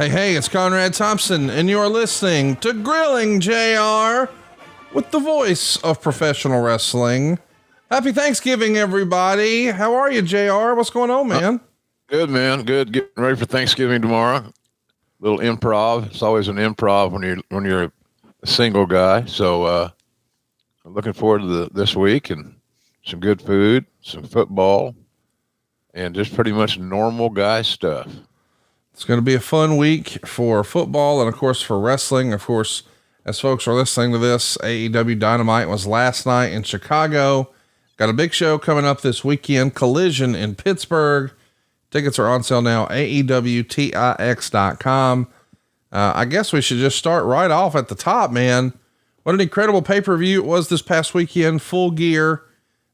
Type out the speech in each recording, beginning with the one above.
Hey, it's Conrad Thompson, and you're listening to Grilling JR with the voice of professional wrestling. Happy Thanksgiving, everybody. How are you, JR? What's going on, man? Good, man. Good. Getting ready for Thanksgiving tomorrow. Little improv. It's always an improv when you're a single guy. So I'm looking forward to this week and some good food, some football, and just pretty much normal guy stuff. It's going to be a fun week for football and, of course, for wrestling. Of course, as folks are listening to this, AEW Dynamite was last night in Chicago. Got a big show coming up this weekend, Collision in Pittsburgh. Tickets are on sale now, AEWTIX.com. I guess we should just start right off at the top, man. What an incredible pay-per-view it was this past weekend, Full Gear.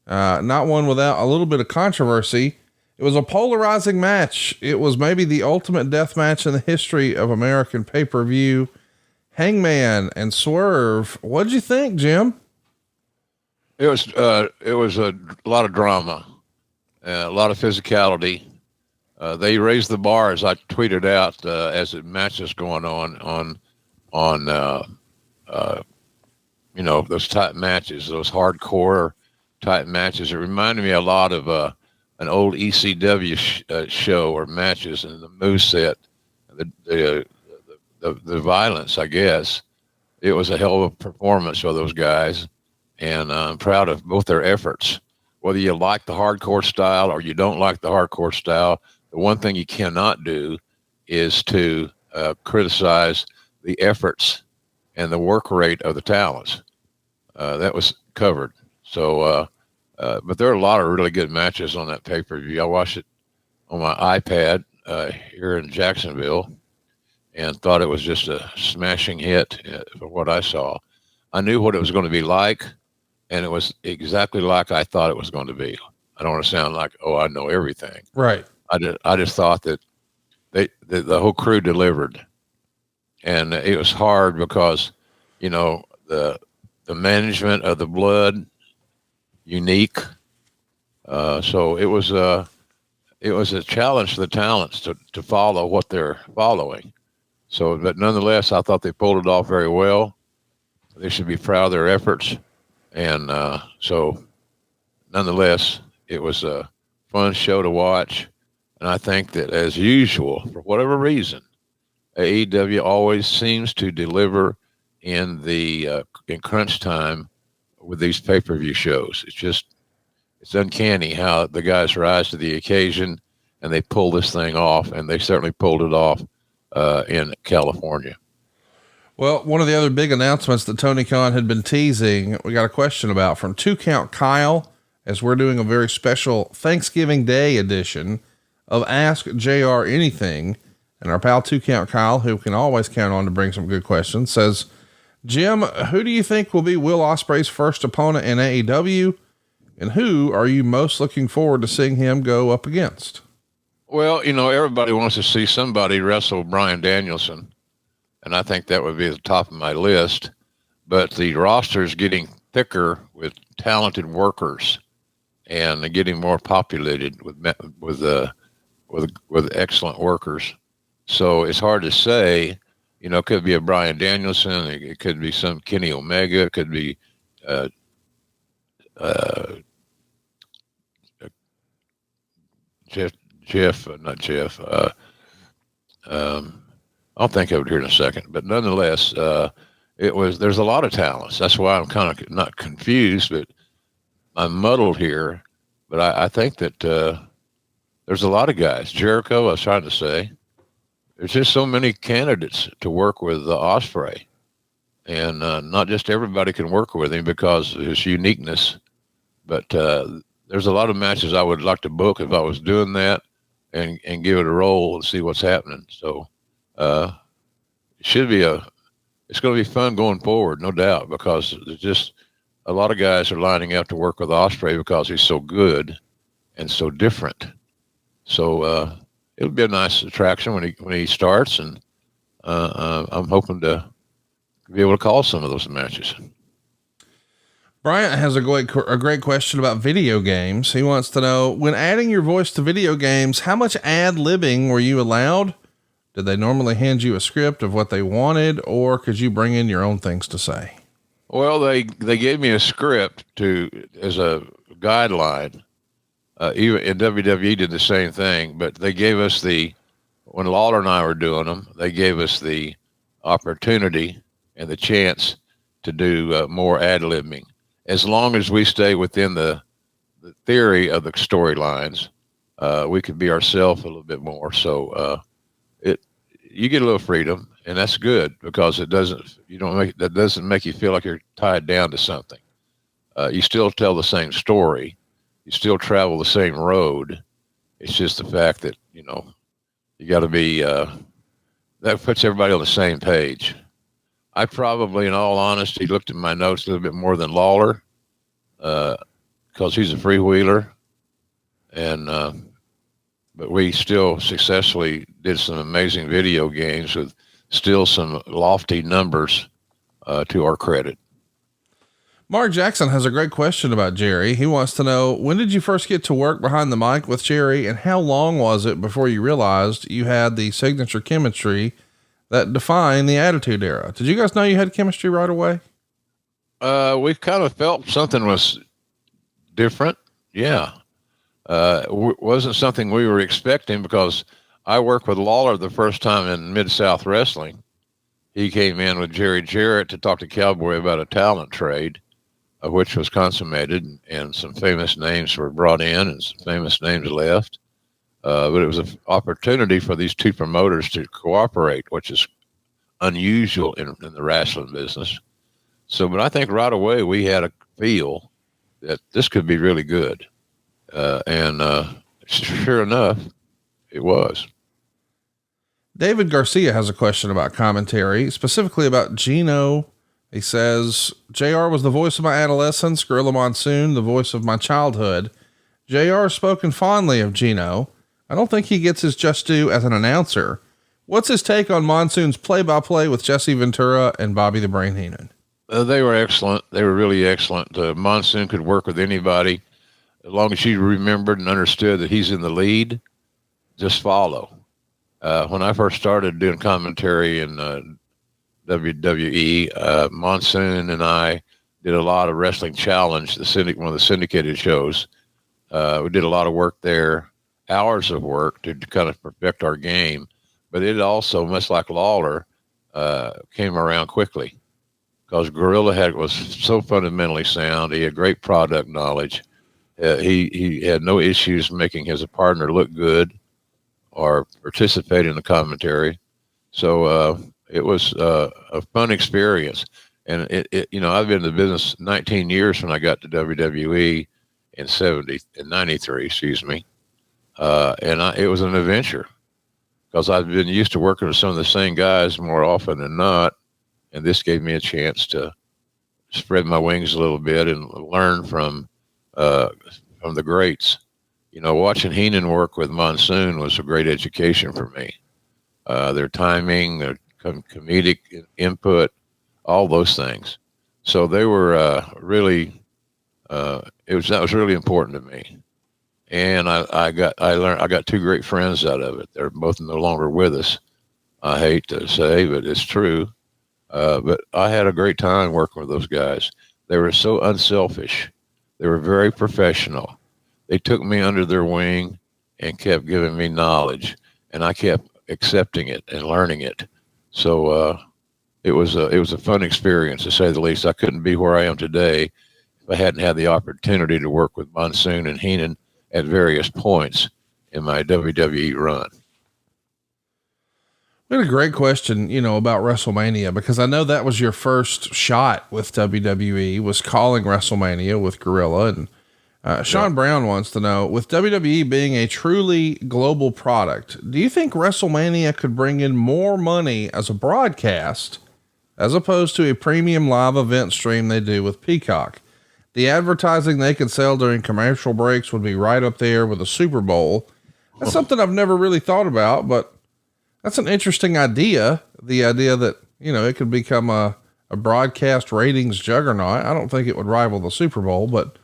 Not one without a little bit of controversy. It was a polarizing match. It was maybe the ultimate death match in the history of American pay-per-view. Hangman and Swerve. What'd you think, Jim? It was a lot of drama, a lot of physicality. They raised the bar, as I tweeted out, as the match is going on those type matches, those hardcore type matches. It reminded me a lot of an old ECW show or matches, and the moveset, the violence, I guess. It was a hell of a performance for those guys, and I'm proud of both their efforts. Whether you like the hardcore style or you don't like the hardcore style, the one thing you cannot do is to criticize the efforts and the work rate of the talents. That was covered. So, but there are a lot of really good matches on that pay-per-view. I watched it on my iPad here in Jacksonville and thought it was just a smashing hit for what I saw. I knew what it was going to be like, and it was exactly like I thought it was going to be. I don't want to sound like, oh, I know everything. Right. I just thought that the whole crew delivered, and it was hard because, the management of the blood, unique. So it was a challenge to the talents to follow what they're following. So, but nonetheless, I thought they pulled it off very well. They should be proud of their efforts. And so nonetheless, it was a fun show to watch. And I think that, as usual, for whatever reason, AEW always seems to deliver in crunch time with these pay-per-view shows. It's uncanny how the guys rise to the occasion and they pull this thing off, and they certainly pulled it off in California. Well, one of the other big announcements that Tony Khan had been teasing, we got a question about from 2 Count Kyle, as we're doing a very special Thanksgiving Day edition of Ask JR Anything. And our pal 2 Count Kyle, who can always count on to bring some good questions, says, Jim, who do you think will be Will Ospreay's first opponent in AEW? And who are you most looking forward to seeing him go up against? Well, everybody wants to see somebody wrestle Bryan Danielson, and I think that would be at the top of my list. But the roster is getting thicker with talented workers, and getting more populated with excellent workers. So it's hard to say. It could be a Bryan Danielson. It could be some Kenny Omega. It could be not Jeff. I'll think of it here in a second. But nonetheless, there's a lot of talents. That's why I'm kind of not confused, but I'm muddled here. But I think that there's a lot of guys. Jericho, I was trying to say. There's just so many candidates to work with Ospreay, and not just everybody can work with him because of his uniqueness. But there's a lot of matches I would like to book if I was doing that, and give it a roll and see what's happening. So it's going to be fun going forward, no doubt, because there's just a lot of guys are lining up to work with Ospreay because he's so good and so different. So it'll be a nice attraction when he starts, and I'm hoping to be able to call some of those matches. Bryant has a great question about video games. He wants to know, when adding your voice to video games, how much ad-libbing were you allowed? Did they normally hand you a script of what they wanted, or could you bring in your own things to say? Well, they gave me a script as a guideline. Even in WWE did the same thing, but they gave us when Lawler and I were doing them, they gave us the opportunity and the chance to do more ad-libbing, as long as we stay within the theory of the storylines. We could be ourselves a little bit more. So you get a little freedom, and that's good, because that doesn't make you feel like you're tied down to something. You still tell the same story, you still travel the same road. It's just the fact that you got to be that puts everybody on the same page. I probably, in all honesty, looked at my notes a little bit more than Lawler, because he's a freewheeler, and but we still successfully did some amazing video games with still some lofty numbers to our credit. Mark Jackson has a great question about Jerry. He wants to know, when did you first get to work behind the mic with Jerry, and how long was it before you realized you had the signature chemistry that defined the Attitude Era? Did you guys know you had chemistry right away? We kind of felt something was different. Yeah. Wasn't something we were expecting, because I worked with Lawler the first time in MidSouth Wrestling. He came in with Jerry Jarrett to talk to Cowboy about a talent trade, which was consummated, and some famous names were brought in and some famous names left. But it was an opportunity for these two promoters to cooperate, which is unusual in the wrestling business. So, but I think right away we had a feel that this could be really good. And sure enough, it was. David Garcia has a question about commentary, specifically about Gino. He says, JR was the voice of my adolescence, Gorilla Monsoon, the voice of my childhood. JR spoken fondly of Gino. I don't think he gets his just due as an announcer. What's his take on Monsoon's play-by-play with Jesse Ventura and Bobby the Brain Heenan? They were excellent. They were really excellent. Monsoon could work with anybody. As long as you remembered and understood that he's in the lead, just follow. When I first started doing commentary in WWE, Monsoon and I did a lot of Wrestling Challenge, one of the syndicated shows. We did a lot of work there, hours of work to kind of perfect our game. But it also, much like Lawler, came around quickly, because Gorilla was so fundamentally sound. He had great product knowledge. He had no issues making his partner look good or participate in the commentary. So it was a fun experience. And I've been in the business 19 years when I got to WWE in 93, excuse me. It was an adventure, because I've been used to working with some of the same guys more often than not. And this gave me a chance to spread my wings a little bit and learn from the greats. Watching Heenan work with Monsoon was a great education for me. Their timing, their comedic input, all those things. So they were really, that was really important to me. And I got two great friends out of it. They're both no longer with us. I hate to say, but it's true. But I had a great time working with those guys. They were so unselfish. They were very professional. They took me under their wing and kept giving me knowledge, and I kept accepting it and learning it. So it was a fun experience, to say the least. I couldn't be where I am today if I hadn't had the opportunity to work with Monsoon and Heenan at various points in my WWE run. We had a great question, about WrestleMania, because I know that was your first shot with WWE, was calling WrestleMania with Gorilla. And Sean Brown wants to know, with WWE being a truly global product, do you think WrestleMania could bring in more money as a broadcast as opposed to a premium live event stream they do with Peacock? The advertising they could sell during commercial breaks would be right up there with the Super Bowl. That's something I've never really thought about, but that's an interesting idea. The idea that, it could become a broadcast ratings juggernaut. I don't think it would rival the Super Bowl, but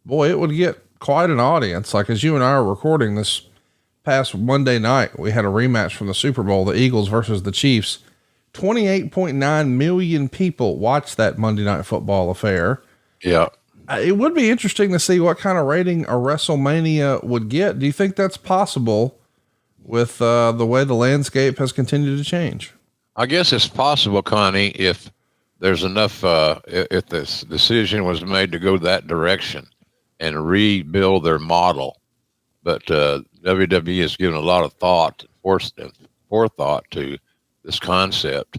boy, it would get quite an audience. Like, as you and I are recording this past Monday night, we had a rematch from the Super Bowl, the Eagles versus the Chiefs. 28.9 million people watched that Monday Night Football affair. Yeah. It would be interesting to see what kind of rating a WrestleMania would get. Do you think that's possible with the way the landscape has continued to change? I guess it's possible, Connie, if there's enough, if this decision was made to go that direction and rebuild their model. But WWE has given a lot of thought, forethought to this concept,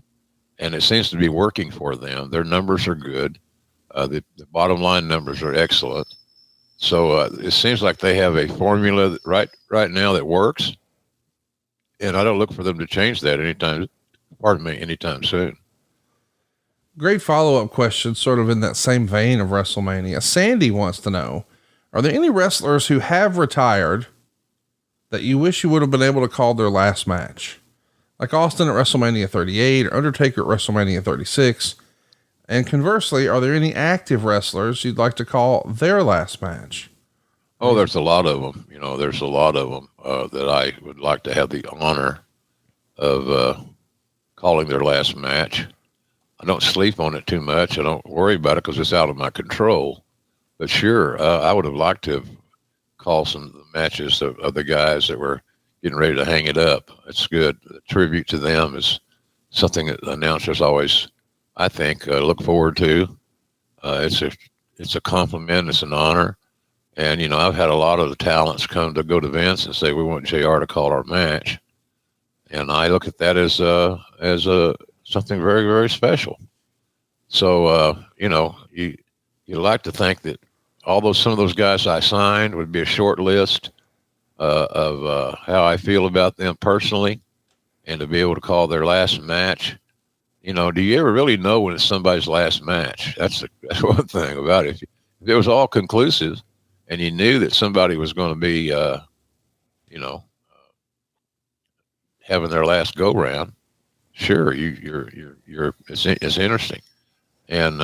and it seems to be working for them. Their numbers are good. The bottom line numbers are excellent. So it seems like they have a formula right now that works, and I don't look for them to change that anytime soon. Great follow-up question, sort of in that same vein of WrestleMania. Sandy wants to know, are there any wrestlers who have retired that you wish you would have been able to call their last match? Like Austin at WrestleMania 38 or Undertaker at WrestleMania 36. And conversely, are there any active wrestlers you'd like to call their last match? Oh, there's a lot of them. There's a lot of them that I would like to have the honor of calling their last match. I don't sleep on it too much. I don't worry about it because it's out of my control. But sure, I would have liked to have called some of the matches of the guys that were getting ready to hang it up. It's good. The tribute to them is something that announcers always, I think, look forward to. It's a compliment. It's an honor. And, I've had a lot of the talents come to go to Vince and say, we want JR to call our match. And I look at that as something very, very special. So, you like to think that some of those guys I signed would be a short list of how I feel about them personally, and to be able to call their last match. Do you ever really know when it's somebody's last match? That's one thing about it. If it was all conclusive and you knew that somebody was going to be, having their last go round, sure, it's interesting. And,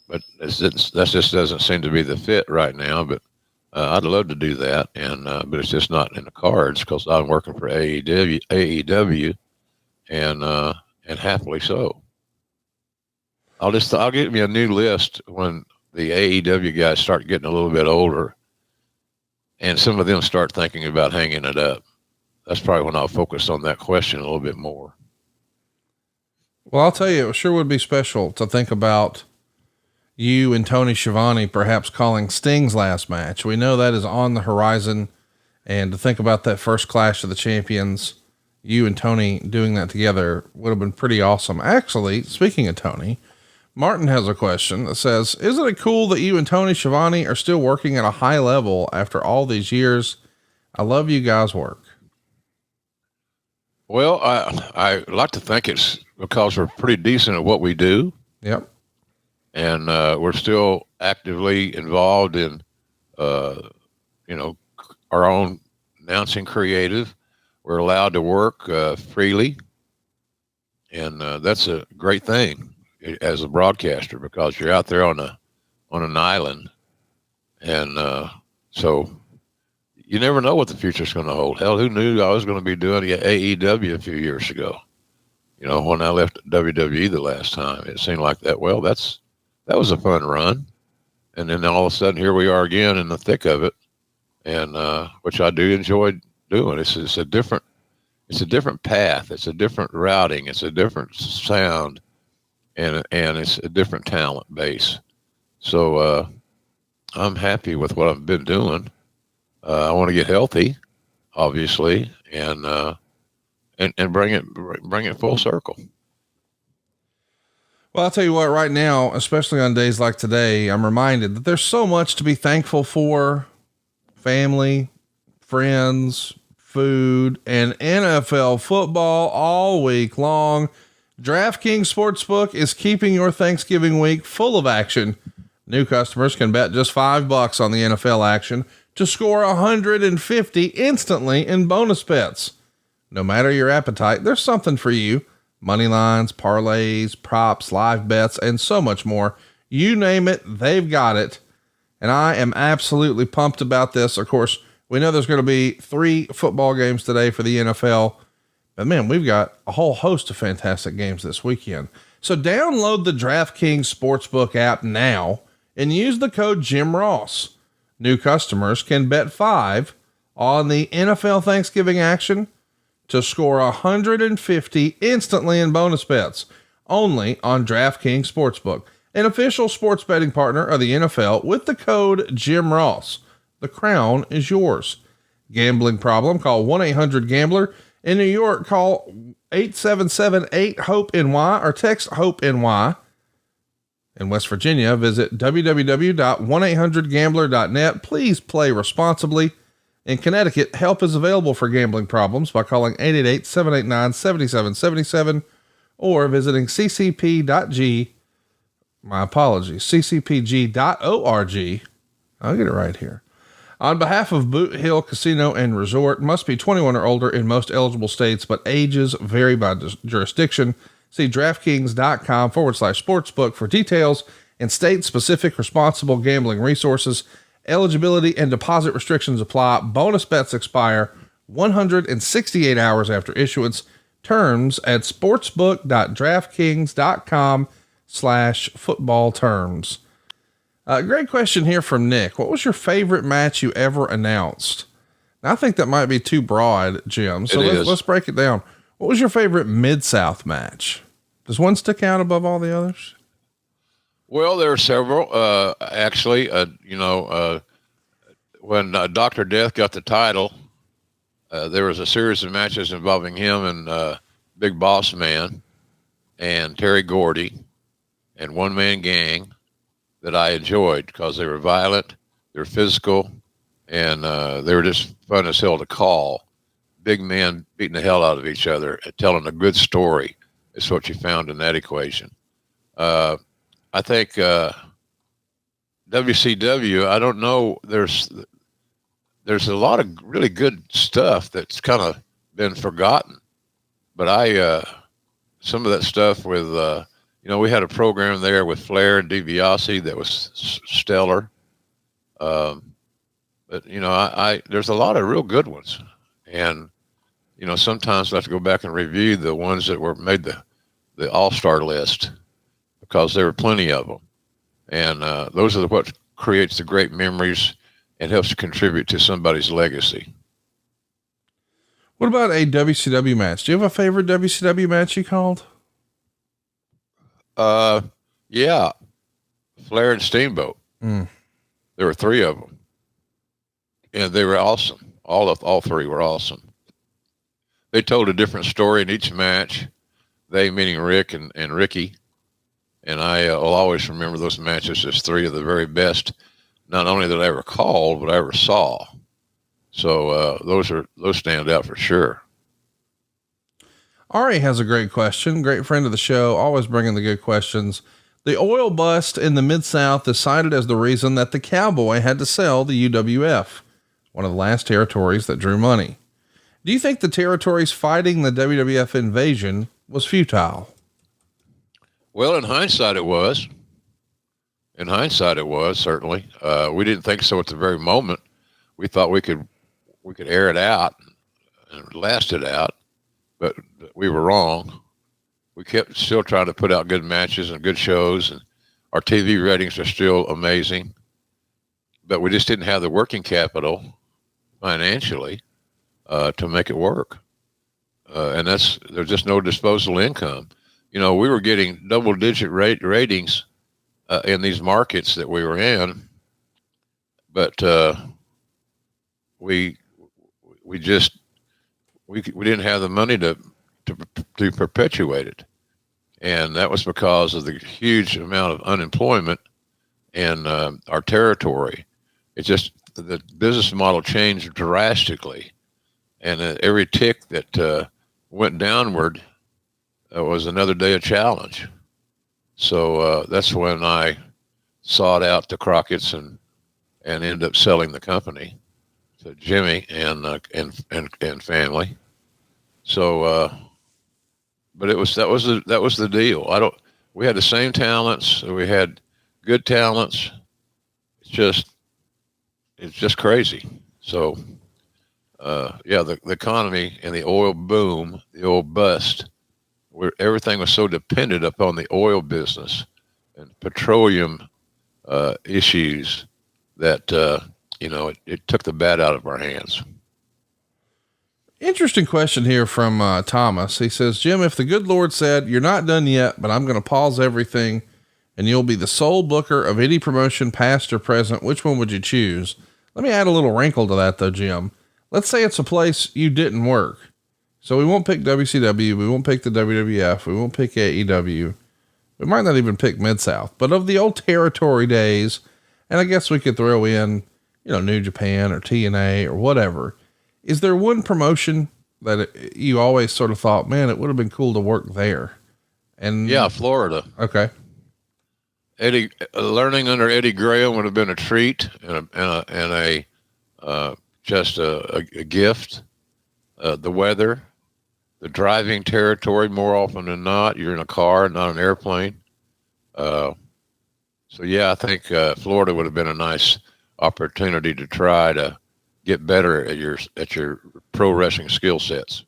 but that just doesn't seem to be the fit right now, but I'd love to do that. And, but it's just not in the cards because I'm working for AEW and happily so. I'll get me a new list when the AEW guys start getting a little bit older and some of them start thinking about hanging it up. That's probably when I'll focus on that question a little bit more. Well, I'll tell you, it sure would be special to think about you and Tony Schiavone perhaps calling Sting's last match. We know that is on the horizon, and to think about that first Clash of the Champions, you and Tony doing that together would have been pretty awesome. Actually, speaking of Tony, Martin has a question that says, isn't it cool that you and Tony Schiavone are still working at a high level after all these years? I love you guys' work. Well, I like to think it's because we're pretty decent at what we do. Yep. And we're still actively involved in, our own announcing creative. We're allowed to work freely. And that's a great thing as a broadcaster because you're out there on an island. And so you never know what the future's going to hold. Hell, who knew I was going to be doing AEW a few years ago? When I left WWE the last time, it seemed like that. Well, that was a fun run. And then all of a sudden, here we are again in the thick of it. And, which I do enjoy doing. It's a different path. It's a different routing. It's a different sound and it's a different talent base. So, I'm happy with what I've been doing. I want to get healthy, obviously, and bring it full circle. Well, I'll tell you what, right now, especially on days like today, I'm reminded that there's so much to be thankful for: family, friends, food, and NFL football all week long. DraftKings Sportsbook is keeping your Thanksgiving week full of action. New customers can bet just $5 on the NFL action to score 150 instantly in bonus bets. No matter your appetite, there's something for you. Money lines, parlays, props, live bets, and so much more. You name it, they've got it. And I am absolutely pumped about this. Of course, We know there's going to be 3 football games today for the NFL, but man, we've got a whole host of fantastic games this weekend. So download the DraftKings Sportsbook app now and use the code Jim Ross. New customers can bet $5 on the NFL Thanksgiving action to score 150 instantly in bonus bets, only on DraftKings Sportsbook, an official sports betting partner of the NFL with the code Jim Ross. The crown is yours. Gambling problem? Call 1-800-GAMBLER. In New York, call 877-8-HOPE-NY or text HOPE-NY. In West Virginia, visit www.1800gambler.net. Please play responsibly. In Connecticut, help is available for gambling problems by calling 888-789-7777 or visiting ccpg.org. I'll get it right here. On behalf of Boot Hill Casino and Resort, must be 21 or older in most eligible states, but ages vary by jurisdiction. See DraftKings.com/sportsbook for details and state-specific responsible gambling resources. Eligibility and deposit restrictions apply. Bonus bets expire 168 hours after issuance. Terms at sportsbook.draftkings.com/football terms. Great question here from Nick. What was your favorite match you ever announced? Now, I think that might be too broad, Jim. So let's break it down. What was your favorite Mid-South match? Does one stick out above all the others? Well, there are several, actually, when Dr. Death got the title, there was a series of matches involving him and Big Boss Man and Terry Gordy and One Man Gang that I enjoyed because they were violent, they were physical, and they were just fun as hell to call. Big men beating the hell out of each other and telling a good story is what you found in that equation. I think WCW, I don't know, there's a lot of really good stuff that's kind of been forgotten. But some of that stuff with, we had a program there with Flair and DiBiase that was stellar. But, there's a lot of real good ones. And, sometimes I have to go back and review the ones that were made the all-star list because there were plenty of them. And those are what creates the great memories and helps to contribute to somebody's legacy. What about a WCW match? Do you have a favorite WCW match you called? Yeah. Flair and Steamboat. There were 3 of them. And they were awesome. All 3 were awesome. They told a different story in each match. They meaning Rick and Ricky. And I will always remember those matches as 3 of the very best, not only that I ever called, but I ever saw. So those stand out for sure. Ari has a great question. Great friend of the show, always bringing the good questions. The oil bust in the Mid-South is cited as the reason that the Cowboy had to sell the UWF, one of the last territories that drew money. Do you think the territories fighting the WWF invasion was futile? Well, in hindsight, it was. In hindsight, it was certainly. We didn't think so at the very moment. We thought we could air it out and last it out, but we were wrong. We kept still trying to put out good matches and good shows, and our TV ratings are still amazing, but we just didn't have the working capital financially to make it work. And there's just no disposable income. We were getting double-digit ratings in these markets that we were in, but we didn't have the money to perpetuate it, and that was because of the huge amount of unemployment in our territory. It's just the business model changed drastically, and every tick that went downward was another day of challenge. So that's when I sought out the Crockett's and ended up selling the company to Jimmy and family. So, but that was the deal. We had the same talents. We had good talents. It's just crazy. So, yeah, the economy and the oil boom, the oil bust, where everything was so dependent upon the oil business and petroleum issues that, it took the bat out of our hands. Interesting question here from Thomas. He says, Jim, if the good Lord said, you're not done yet, but I'm going to pause everything and you'll be the sole booker of any promotion, past or present, which one would you choose? Let me add a little wrinkle to that though, Jim. Let's say it's a place you didn't work. So we won't pick WCW. We won't pick the WWF. We won't pick AEW. We might not even pick MidSouth, but of the old territory days, and I guess we could throw in, New Japan or TNA or whatever. Is there one promotion that you always sort of thought, man, it would have been cool to work there? And yeah, Florida. Okay. Learning under Eddie Graham would have been a treat and just a gift. The weather, the driving territory, more often than not, you're in a car, not an airplane. So yeah, I think Florida would have been a nice opportunity to try to get better at your pro wrestling skill sets.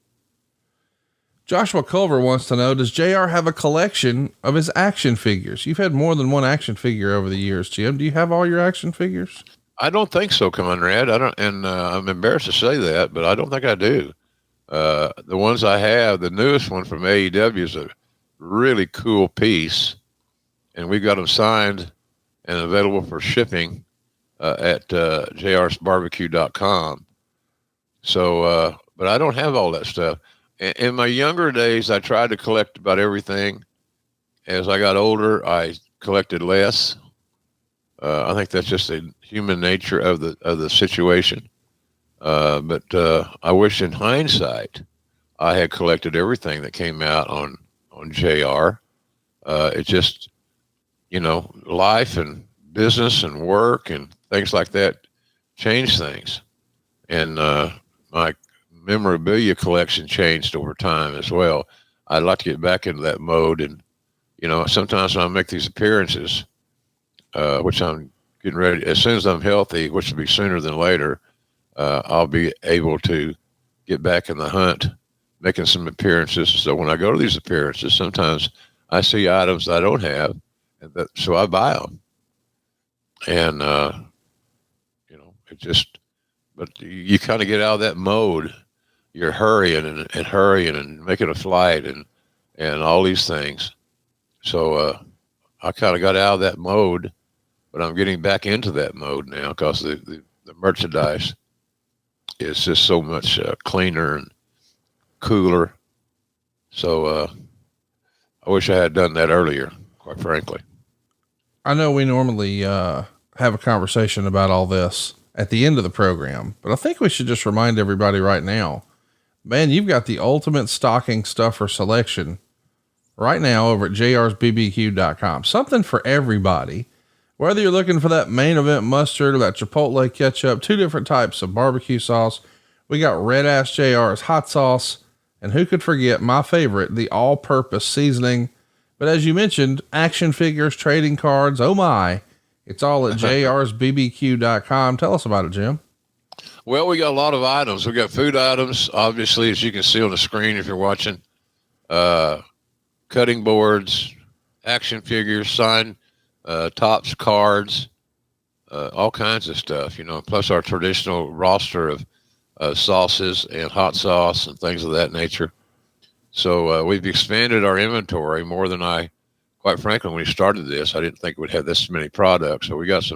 Joshua Culver wants to know, does JR have a collection of his action figures? You've had more than one action figure over the years, Jim. Do you have all your action figures? I don't think so, Conrad. I don't, and I'm embarrassed to say that, but I don't think I do. The ones I have, the newest one from AEW is a really cool piece, and we got them signed and available for shipping at jrsbarbecue.com. So, but I don't have all that stuff. In my younger days, I tried to collect about everything. As I got older, I collected less. I think that's just the human nature of the situation. But I wish in hindsight, I had collected everything that came out on JR. It just, life and business and work and things like that changed things. And my memorabilia collection changed over time as well. I'd like to get back into that mode. And, sometimes when I make these appearances, which I'm getting ready, as soon as I'm healthy, which will be sooner than later, I'll be able to get back in the hunt, making some appearances. So when I go to these appearances, sometimes I see items I don't have, so I buy them. And, it just, but you kind of get out of that mode. You're hurrying and making a flight and all these things. So I kind of got out of that mode, but I'm getting back into that mode now because the merchandise is just so much cleaner and cooler. So I wish I had done that earlier, quite frankly. I know we normally have a conversation about all this at the end of the program, but I think we should just remind everybody right now, man, you've got the ultimate stocking stuffer selection right now over at jrsbbq.com. Something for everybody. Whether you're looking for that main event mustard or that Chipotle ketchup, 2 different types of barbecue sauce. We got Red Ass JR's hot sauce, and who could forget my favorite, the all-purpose seasoning. But as you mentioned, action figures, trading cards. Oh my, it's all at jrsbbq.com. Tell us about it, Jim. Well, we got a lot of items. We got food items, obviously, as you can see on the screen if you're watching. Cutting boards, action figures, signed tops, cards, all kinds of stuff, plus our traditional roster of sauces and hot sauce and things of that nature. So we've expanded our inventory more than quite frankly, when we started this, I didn't think we'd have this many products. So we got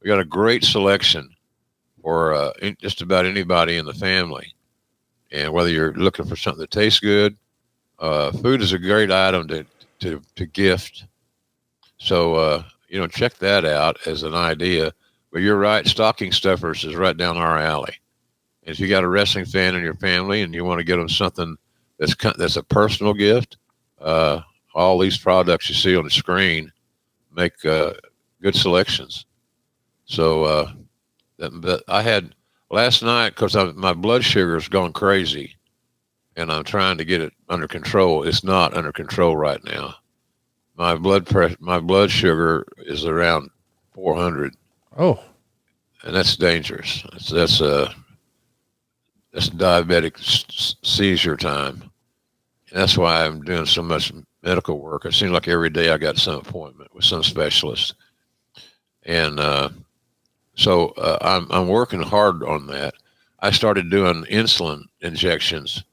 a great selection for just about anybody in the family. And whether you're looking for something that tastes good, food is a great item to gift. So, check that out as an idea. But you're right, stocking stuffers is right down our alley. And if you got a wrestling fan in your family and you want to get them something that's a personal gift, all these products you see on the screen make good selections. So but I had last night, because my blood sugar has gone crazy, and I'm trying to get it under control. It's not under control right now. My blood sugar is around 400. Oh, and that's dangerous. That's diabetic seizure time. And that's why I'm doing so much medical work. It seems like every day I got some appointment with some specialist. And so I'm working hard on that. I started doing insulin injections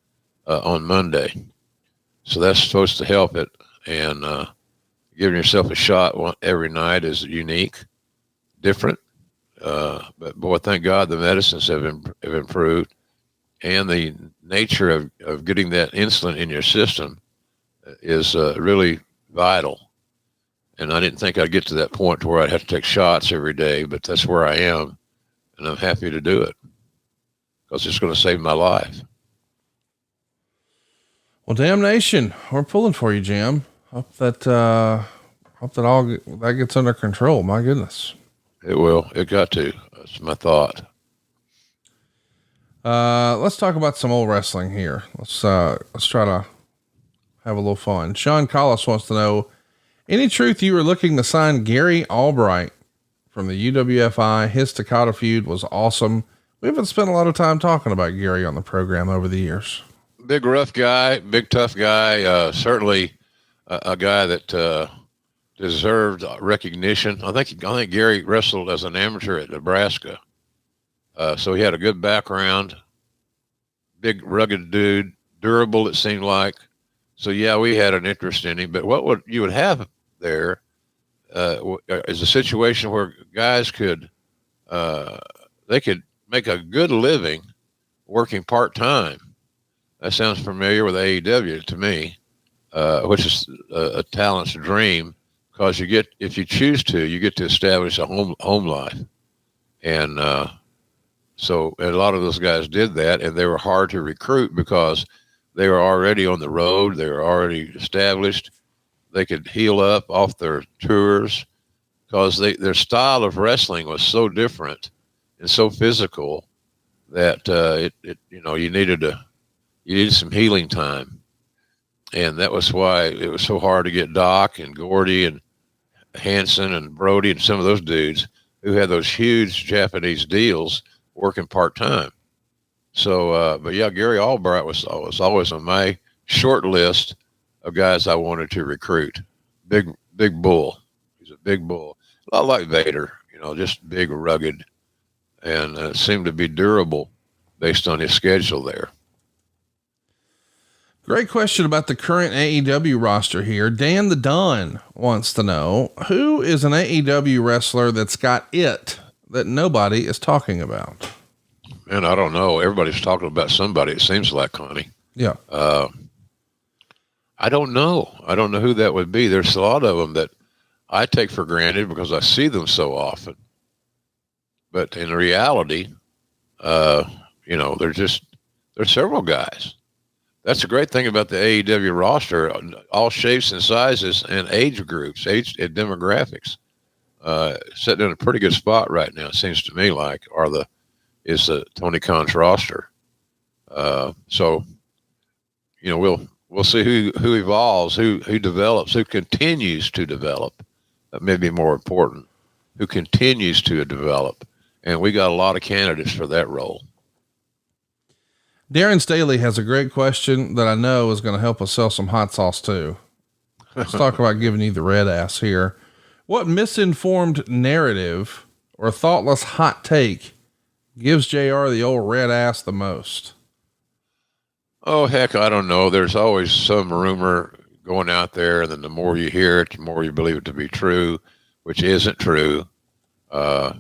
on Monday. So that's supposed to help it. And giving yourself a shot every night is unique, different. But boy, thank God the medicines have improved. And the nature of getting that insulin in your system is really vital. And I didn't think I'd get to that point where I'd have to take shots every day, but that's where I am. And I'm happy to do it because it's going to save my life. Well, damnation, we're pulling for you, Jim. Hope that that gets under control. My goodness. It will. It got to. That's my thought. Let's talk about some old wrestling here. Let's try to have a little fun. Sean Collis wants to know, any truth you were looking to sign Gary Albright from the UWFI? His Takata feud was awesome. We haven't spent a lot of time talking about Gary on the program over the years. Big rough guy, big tough guy. Certainly a guy that deserved recognition. I think Gary wrestled as an amateur at Nebraska. So he had a good background, big rugged dude, durable, it seemed like. So yeah, we had an interest in him, but what you would have there is a situation where guys could make a good living working part-time. That sounds familiar with AEW to me, which is a talent's dream, because if you choose to, you get to establish a home life. And so a lot of those guys did that, and they were hard to recruit because they were already on the road. They were already established. They could heal up off their tours because their style of wrestling was so different and so physical that you needed some healing time. And that was why it was so hard to get Doc and Gordy and Hansen and Rody and some of those dudes who had those huge Japanese deals working part-time. So, but yeah, Gary Albright was always on my short list of guys I wanted to recruit. Big bull. He's a big bull. A lot like Vader, just big, rugged, and seemed to be durable based on his schedule there. Great question about the current AEW roster here. Dan the Don wants to know, who is an AEW wrestler that's got it that nobody is talking about? Man, I don't know. Everybody's talking about somebody, it seems like, Connie. Yeah. I don't know. I don't know who that would be. There's a lot of them that I take for granted because I see them so often. But in reality, there's several guys. That's a great thing about the AEW roster, all shapes and sizes and age groups, age and demographics. Sitting in a pretty good spot right now, it seems to me like, is the Tony Khan's roster. So, we'll see who evolves, who develops, who continues to develop. That may be more important, who continues to develop. And we got a lot of candidates for that role. Darren Staley has a great question that I know is going to help us sell some hot sauce too. Let's talk about giving you the red ass here. What misinformed narrative or thoughtless hot take gives JR the old red ass the most? Oh, heck, I don't know. There's always some rumor going out there, and then the more you hear it, the more you believe it to be true, which isn't true. But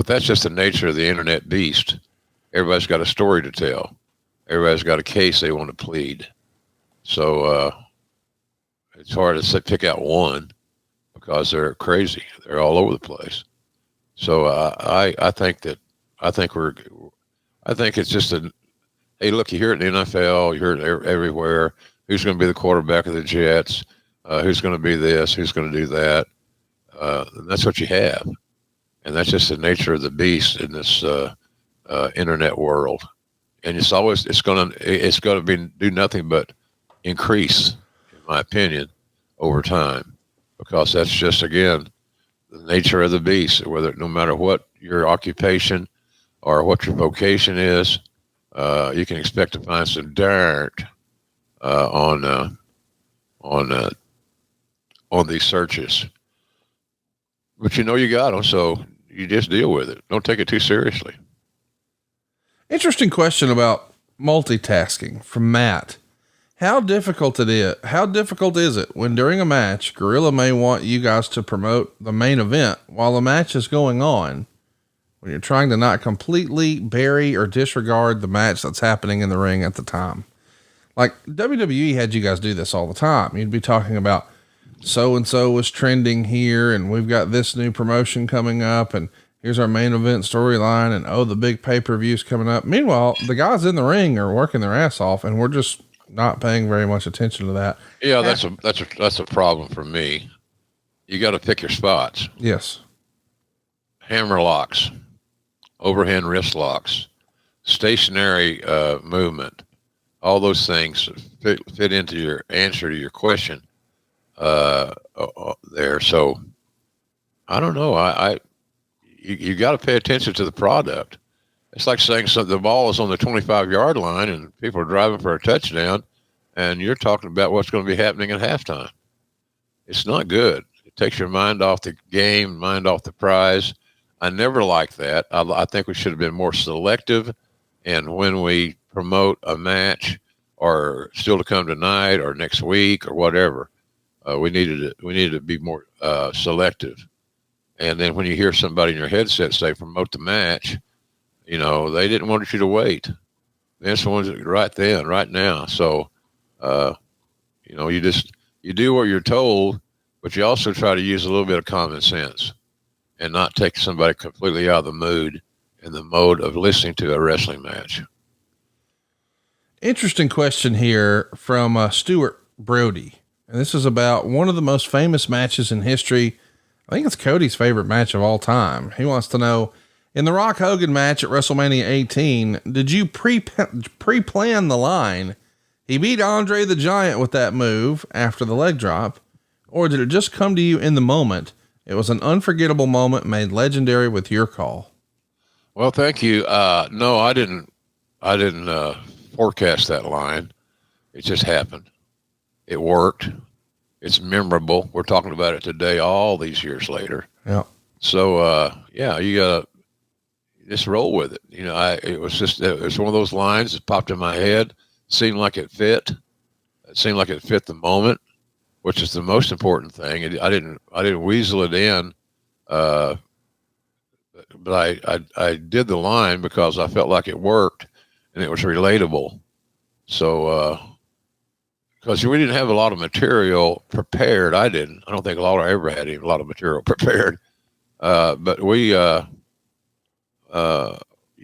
that's just the nature of the internet beast. Everybody's got a story to tell. Everybody's got a case they want to plead. So it's hard to pick out one because they're crazy. They're all over the place. So I think it's just hey, look, you hear it in the NFL, you hear it everywhere. Who's going to be the quarterback of the Jets? Who's going to be this? Who's going to do that? And that's what you have. And that's just the nature of the beast in this internet world. And it's going to do nothing but increase, in my opinion, over time, because that's just, again, the nature of the beast, no matter what your occupation, or what your vocation is, you can expect to find some dirt on these searches. But you know you got them, so you just deal with it. Don't take it too seriously. Interesting question about multitasking from Matt. How difficult is it when during a match, Gorilla may want you guys to promote the main event while the match is going on, when you're trying to not completely bury or disregard the match that's happening in the ring at the time? Like WWE had you guys do this all the time. You'd be talking about so-and-so was trending here, and we've got this new promotion coming up, and here's our main event storyline, and the big pay-per-view's coming up. Meanwhile, the guys in the ring are working their ass off, and we're just not paying very much attention to that. Yeah, that's a problem for me. You got to pick your spots. Yes. Hammer locks, overhand wrist locks, stationary movement, all those things fit into your answer to your question there. So I don't know. You got to pay attention to the product. It's like saying the ball is on the 25-yard line and people are driving for a touchdown, and you're talking about what's going to be happening at halftime. It's not good. It takes your mind off the game, mind off the prize. I never liked that. I think we should have been more selective, and when we promote a match or still to come tonight or next week or whatever, we needed to be more selective. And then when you hear somebody in your headset say promote the match, they didn't want you to wait. This one's right then, right now. So, you do what you're told, but you also try to use a little bit of common sense and not take somebody completely out of the mood in the mode of listening to a wrestling match. Interesting question here from Stuart Brody. And this is about one of the most famous matches in history. I think it's Cody's favorite match of all time. He wants to know, in the Rock Hogan match at WrestleMania 18, did you pre-plan the line, he beat Andre the Giant with that move after the leg drop, or did it just come to you in the moment? It was an unforgettable moment made legendary with your call. Well, thank you. No, I didn't forecast that line. It just happened. It worked. It's memorable. We're talking about it today, all these years later. Yeah. So, you gotta just roll with it. It was one of those lines that popped in my head. Seemed like it fit. It seemed like it fit the moment, which is the most important thing. I didn't weasel it in. But I did the line because I felt like it worked and it was relatable. So, because we didn't have a lot of material prepared. I don't think Laura ever had a lot of material prepared. But you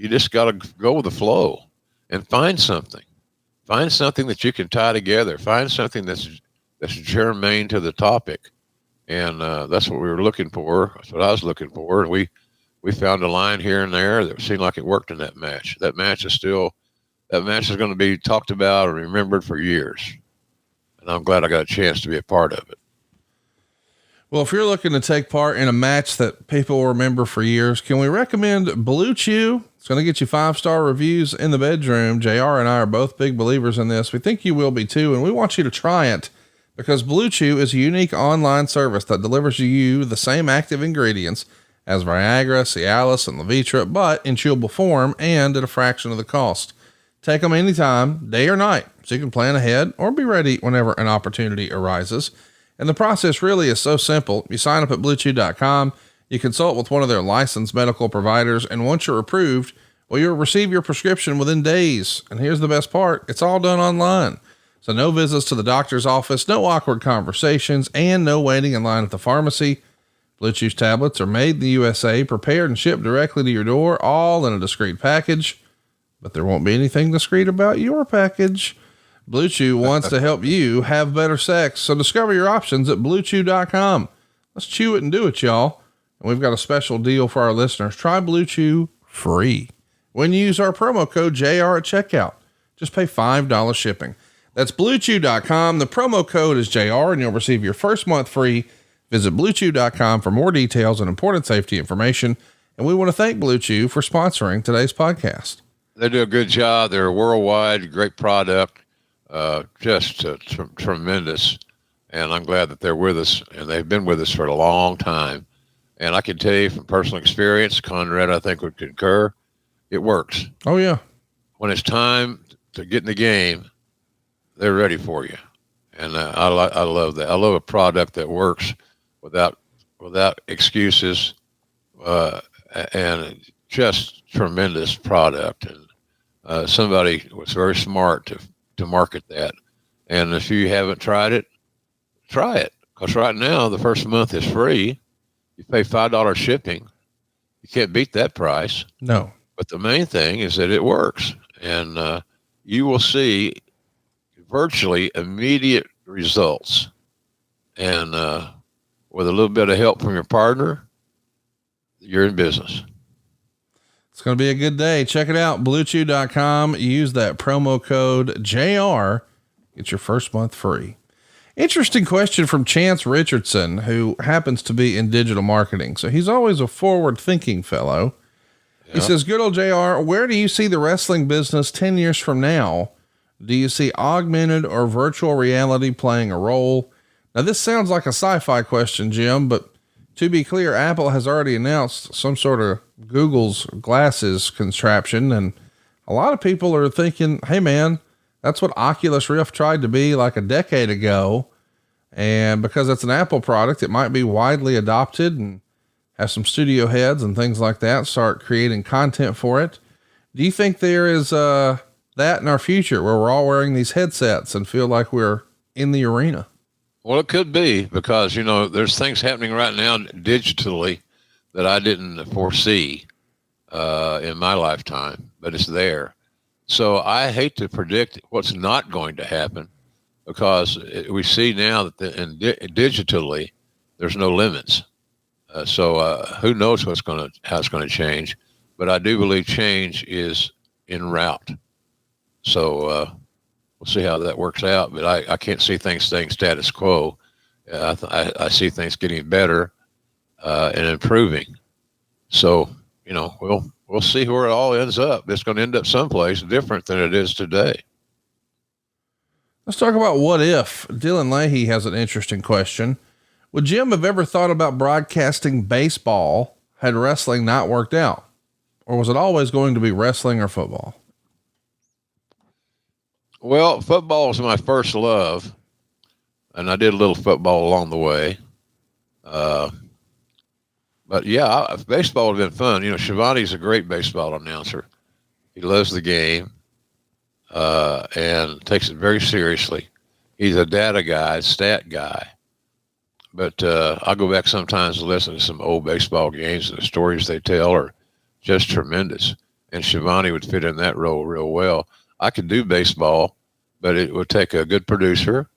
just got to go with the flow and find something that you can tie together. Find something that's germane to the topic. And, that's what we were looking for. That's what I was looking for. And we found a line here and there that seemed like it worked in that match. That match is going to be talked about and remembered for years. And I'm glad I got a chance to be a part of it. Well, if you're looking to take part in a match that people will remember for years, can we recommend Blue Chew? It's going to get you 5-star reviews in the bedroom. JR and I are both big believers in this. We think you will be too. And we want you to try it because Blue Chew is a unique online service that delivers you the same active ingredients as Viagra, Cialis, and Levitra, but in chewable form and at a fraction of the cost. Take them anytime, day or night, so you can plan ahead or be ready whenever an opportunity arises. And the process really is so simple. You sign up at bluechew.com, you consult with one of their licensed medical providers, and once you're approved, well, you'll receive your prescription within days. And here's the best part. It's all done online. So no visits to the doctor's office, no awkward conversations, and no waiting in line at the pharmacy. Blue Chew's tablets are made in the USA, prepared and shipped directly to your door, all in a discreet package. But there won't be anything discreet about your package. Blue Chew wants to help you have better sex. So discover your options at bluechew.com. Let's chew it and do it, y'all. And we've got a special deal for our listeners. Try Blue Chew free when you use our promo code JR at checkout. Just pay $5 shipping. That's bluechew.com. The promo code is JR and you'll receive your first month free. Visit bluechew.com for more details and important safety information And we want to thank Blue Chew for sponsoring today's podcast. They do a good job. They're worldwide, great product, tremendous. And I'm glad that they're with us, and they've been with us for a long time. And I can tell you from personal experience, Conrad, I think would concur, it works. Oh, yeah. When it's time to get in the game, they're ready for you. And I love that. I love a product that works without excuses, and just tremendous product. And somebody was very smart to market that. And if you haven't tried it, try it. Because right now, the first month is free. You pay $5 shipping. You can't beat that price. No. But the main thing is that it works. And you will see virtually immediate results. And with a little bit of help from your partner, you're in business. It's going to be a good day. Check it out. BlueChew.com. Use that promo code JR. Get your first month free. Interesting question from Chance Richardson, who happens to be in digital marketing. So he's always a forward thinking fellow. He says, good old JR, where do you see the wrestling business 10 years from now? Do you see augmented or virtual reality playing a role? Now, this sounds like a sci-fi question, Jim, but to be clear, Apple has already announced some sort of Google's glasses contraption. And a lot of people are thinking, hey man, that's what Oculus Rift tried to be like a decade ago. And because it's an Apple product, it might be widely adopted and have some studio heads and things like that start creating content for it. Do you think there is that in our future where we're all wearing these headsets and feel like we're in the arena? Well, it could be, because, there's things happening right now digitally that I didn't foresee in my lifetime, but it's there. So I hate to predict what's not going to happen, because we see now that digitally there's no limits. So who knows how it's going to change, but I do believe change is en route. So we'll see how that works out, but I can't see things staying status quo. I see things getting better and improving. So, we'll see where it all ends up. It's going to end up someplace different than it is today. Let's talk about what if. Dylan Leahy has an interesting question. Would Jim have ever thought about broadcasting baseball had wrestling not worked out? Or was it always going to be wrestling or football? Well, football was my first love, and I did a little football along the way. But yeah, baseball would have been fun. Shivani's a great baseball announcer. He loves the game, and takes it very seriously. He's a data guy, stat guy. But I go back sometimes and listen to some old baseball games, and the stories they tell are just tremendous. And Shivani would fit in that role real well. I could do baseball, but it would take a good producer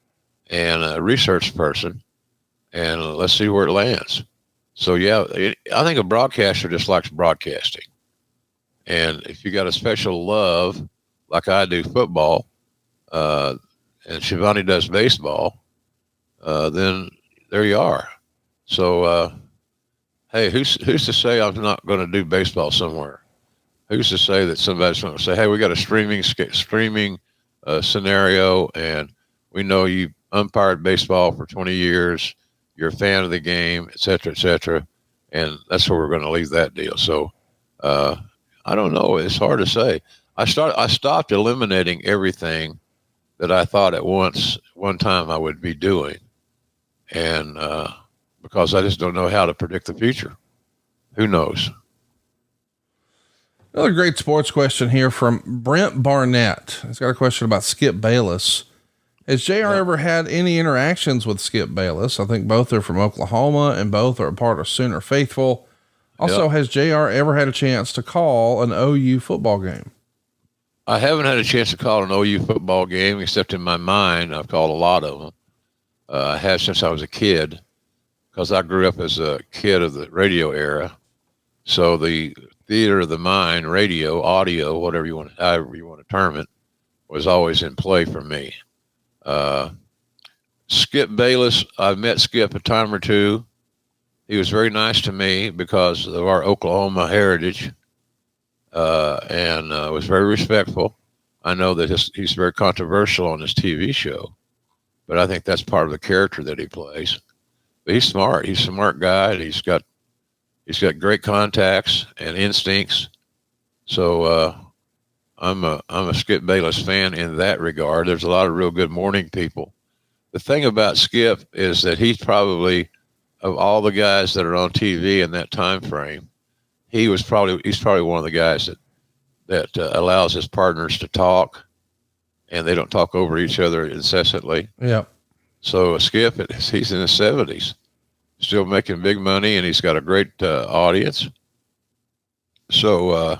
and a research person, and let's see where it lands. So yeah, I think a broadcaster just likes broadcasting. And if you got a special love, like I do football, and Shivani does baseball, then there you are. So, hey, who's to say I'm not going to do baseball somewhere? Who's to say that somebody's going to say, hey, we got a streaming scenario, and we know you umpired baseball for 20 years. You're a fan of the game, et cetera, and that's where we're going to leave that deal. So, I don't know. It's hard to say. I stopped eliminating everything that I thought at one time I would be doing, and because I just don't know how to predict the future. Who knows? Another great sports question here from Brent Barnett. He's got a question about Skip Bayless. Has JR ever had any interactions with Skip Bayless? I think both are from Oklahoma and both are a part of Sooner Faithful. Also, has JR ever had a chance to call an OU football game? I haven't had a chance to call an OU football game, except in my mind. I've called a lot of them. I have since I was a kid, because I grew up as a kid of the radio era. So the theater of the mind, radio, audio, however you want to term it, was always in play for me. Skip Bayless, I've met Skip a time or two. he was very nice to me because of our Oklahoma heritage, and was very respectful. I know that he's very controversial on his TV show, but I think that's part of the character that he plays. But he's smart. He's a smart guy, and he's got great contacts and instincts. So I'm a Skip Bayless fan in that regard. There's a lot of real good morning people. The thing about Skip is that he's probably, of all the guys that are on TV in that time frame, he's probably one of the guys that allows his partners to talk, and they don't talk over each other incessantly. Yeah. So Skip, he's in his 70s, still making big money, and he's got a great audience. So,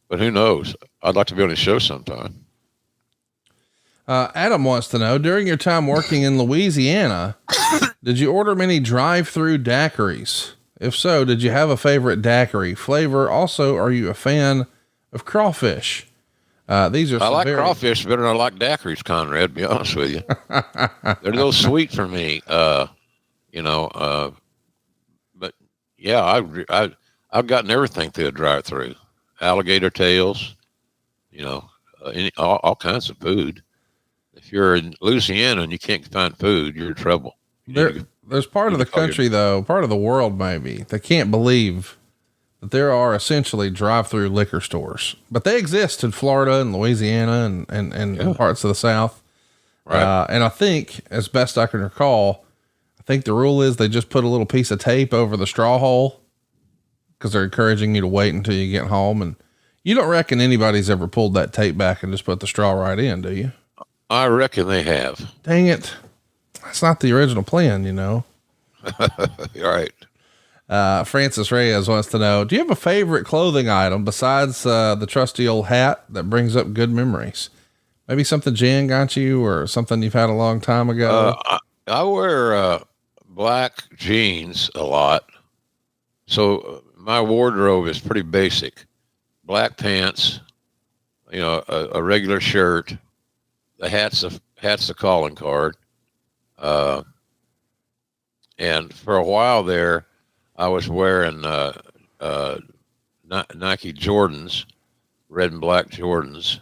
but who knows? I'd like to be on his show sometime. Adam wants to know, during your time working in Louisiana, did you order many drive-through daiquiris? If so, did you have a favorite daiquiri flavor? Also, are you a fan of crawfish? These are, I like crawfish better than I like daiquiris, Conrad, to be honest with you. They're a little sweet for me. But yeah, I've gotten everything through a drive-through. Alligator tails, all kinds of food. If you're in Louisiana and you can't find food, you're in trouble. There's part of the country, though, part of the world maybe, that can't believe that there are essentially drive-through liquor stores, but they exist in Florida and Louisiana and parts of the South. Right. And I think, as best I can recall, I think the rule is they just put a little piece of tape over the straw hole because they're encouraging you to wait until you get home. And you don't reckon anybody's ever pulled that tape back and just put the straw right in, do you? I reckon they have. Dang it. That's not the original plan, Right. Francis Reyes wants to know, do you have a favorite clothing item besides the trusty old hat that brings up good memories? Maybe something Jan got you or something you've had a long time ago? I wear black jeans a lot. So my wardrobe is pretty basic. Black pants, a regular shirt. The hat's the calling card. And for a while there, I was wearing Nike Jordans, red and black Jordans.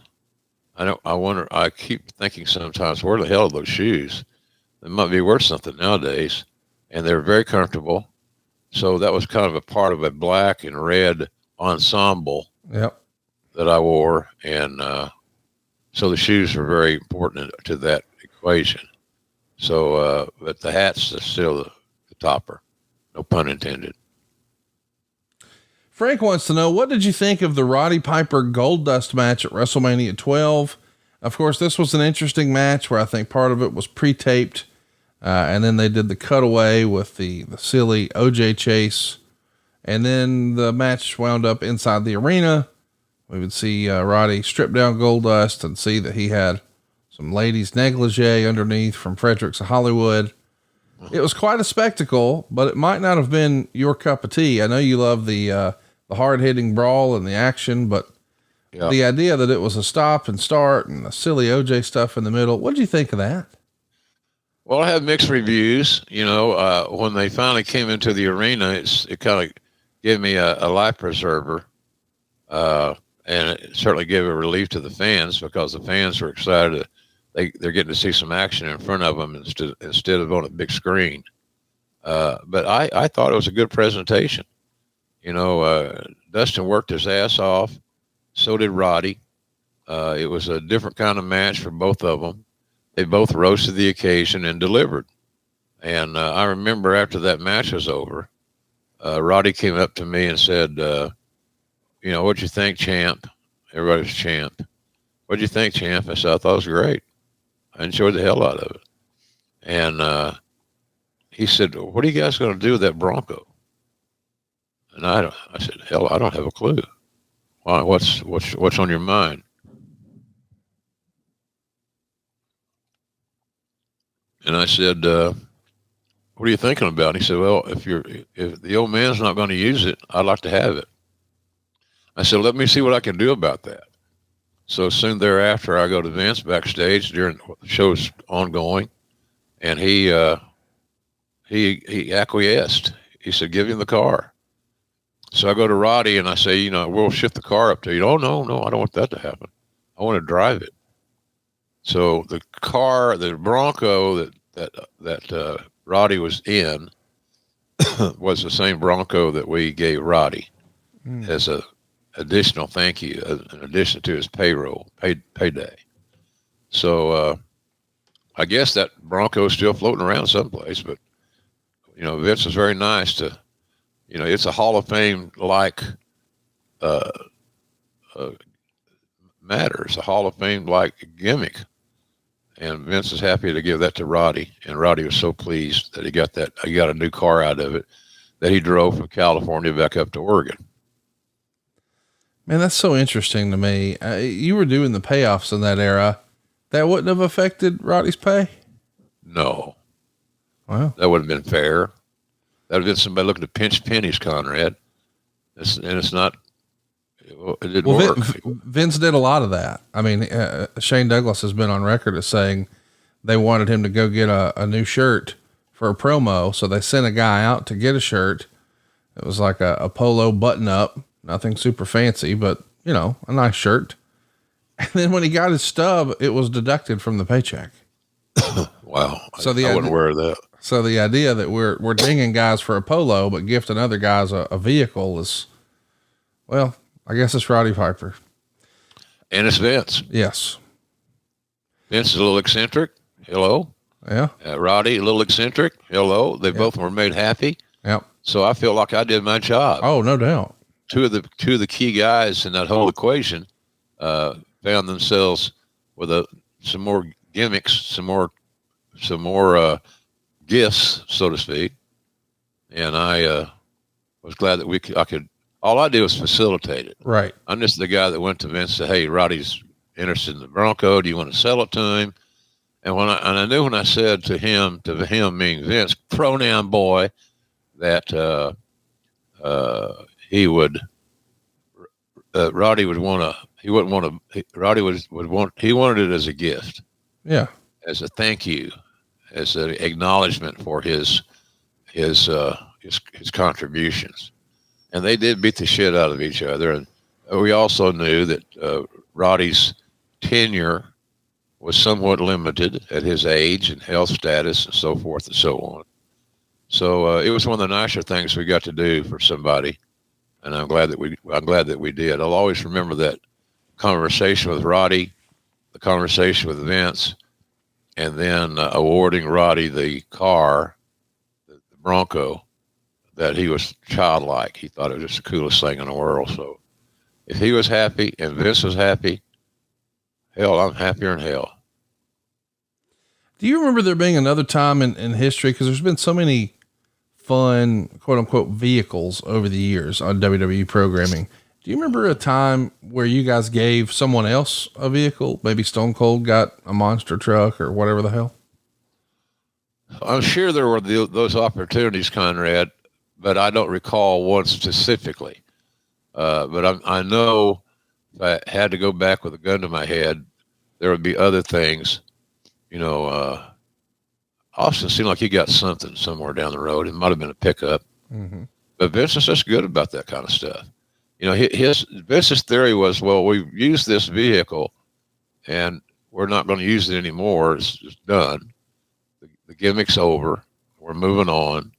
I keep thinking sometimes, where the hell are those shoes? They might be worth something nowadays. And they're very comfortable. So that was kind of a part of a black and red ensemble that I wore. And so the shoes are very important to that equation. So, but the hat's still the topper. No pun intended. Frank wants to know, what did you think of the Roddy Piper Goldust match at WrestleMania 12? Of course, this was an interesting match where I think part of it was pre-taped. And then they did the cutaway with the silly OJ chase. And then the match wound up inside the arena. We would see Roddy strip down Goldust and see that he had some ladies negligee underneath from Fredericks of Hollywood. It was quite a spectacle, but it might not have been your cup of tea. I know you love the hard hitting brawl and the action, but the idea that it was a stop and start and the silly OJ stuff in the middle. What did you think of that? Well, I have mixed reviews. When they finally came into the arena, it kind of gave me a life preserver. And it certainly gave a relief to the fans because the fans were excited. They're getting to see some action in front of them instead of on a big screen. But I thought it was a good presentation. Dustin worked his ass off. So did Roddy. It was a different kind of match for both of them. They both rose to the occasion and delivered. And I remember after that match was over, Roddy came up to me and said, what'd you think, champ? Everybody's champ. What'd you think, champ? I said, I thought it was great. I enjoyed the hell out of it. And he said, what are you guys going to do with that Bronco? And I said, hell, I don't have a clue. Why? What's on your mind? And I said, what are you thinking about? And he said, well, if the old man's not going to use it, I'd like to have it. I said, let me see what I can do about that. So soon thereafter, I go to Vince backstage during the show's ongoing, and he acquiesced. He said, give him the car. So I go to Roddy and I say, we'll shift the car up to you. Oh, no, I don't want that to happen. I want to drive it. So the car, the Bronco that Roddy was in was the same Bronco that we gave Roddy as a additional thank you, in addition to his payday. So I guess that Bronco is still floating around someplace, but Vince was very nice to, it's a Hall of Fame like matter. It's a Hall of Fame like gimmick. And Vince is happy to give that to Roddy. And Roddy was so pleased that he got a new car out of it that he drove from California back up to Oregon. Man, that's so interesting to me. You were doing the payoffs in that era. That wouldn't have affected Roddy's pay? No. Wow. That wouldn't have been fair. That would have been somebody looking to pinch pennies, Conrad. It's not. It didn't work. Vince did a lot of that. I mean, Shane Douglas has been on record as saying they wanted him to go get a new shirt for a promo. So they sent a guy out to get a shirt. It was like a polo button up, nothing super fancy, but a nice shirt. And then when he got his stub, it was deducted from the paycheck. Wow. So I wouldn't wear that. So the idea that we're dinging guys for a polo, but gifting other guys a vehicle is, well, I guess it's Roddy Piper. And it's Vince. Yes. Vince is a little eccentric. Hello. Yeah. Roddy, a little eccentric. Hello. They both were made happy. Yep. So I feel like I did my job. Oh, no doubt. Two of the key guys in that whole equation found themselves with some more gimmicks, some more gifts, so to speak. And I was glad that I could. All I did was facilitate it. Right. I'm just the guy that went to Vince and said, hey, Roddy's interested in the Bronco. Do you want to sell it to him? And I knew when I said to him meaning Vince, pronoun boy, that he would, Roddy would want he wanted it as a gift. Yeah. As a thank you, as an acknowledgement for his contributions. And they did beat the shit out of each other. And we also knew that Roddy's tenure was somewhat limited at his age and health status and so forth and so on. So it was one of the nicer things we got to do for somebody. And I'm glad that we did. I'll always remember that conversation with Roddy, the conversation with Vince, and then awarding Roddy the car, the Bronco, that he was childlike. He thought it was just the coolest thing in the world. So if he was happy and Vince was happy, hell, I'm happier than hell. Do you remember there being another time in history? Because there's been so many fun, quote unquote, vehicles over the years on WWE programming. Do you remember a time where you guys gave someone else a vehicle? Maybe Stone Cold got a monster truck or whatever the hell. I'm sure there were those opportunities, Conrad, but I don't recall one specifically. But I know if I had to go back with a gun to my head, there would be other things. Austin seemed like he got something somewhere down the road. It might have been a pickup. Mm-hmm. But Vince is just good about that kind of stuff. Vince's theory was, well, we've used this vehicle and we're not going to use it anymore. It's just done. The gimmick's over. We're moving on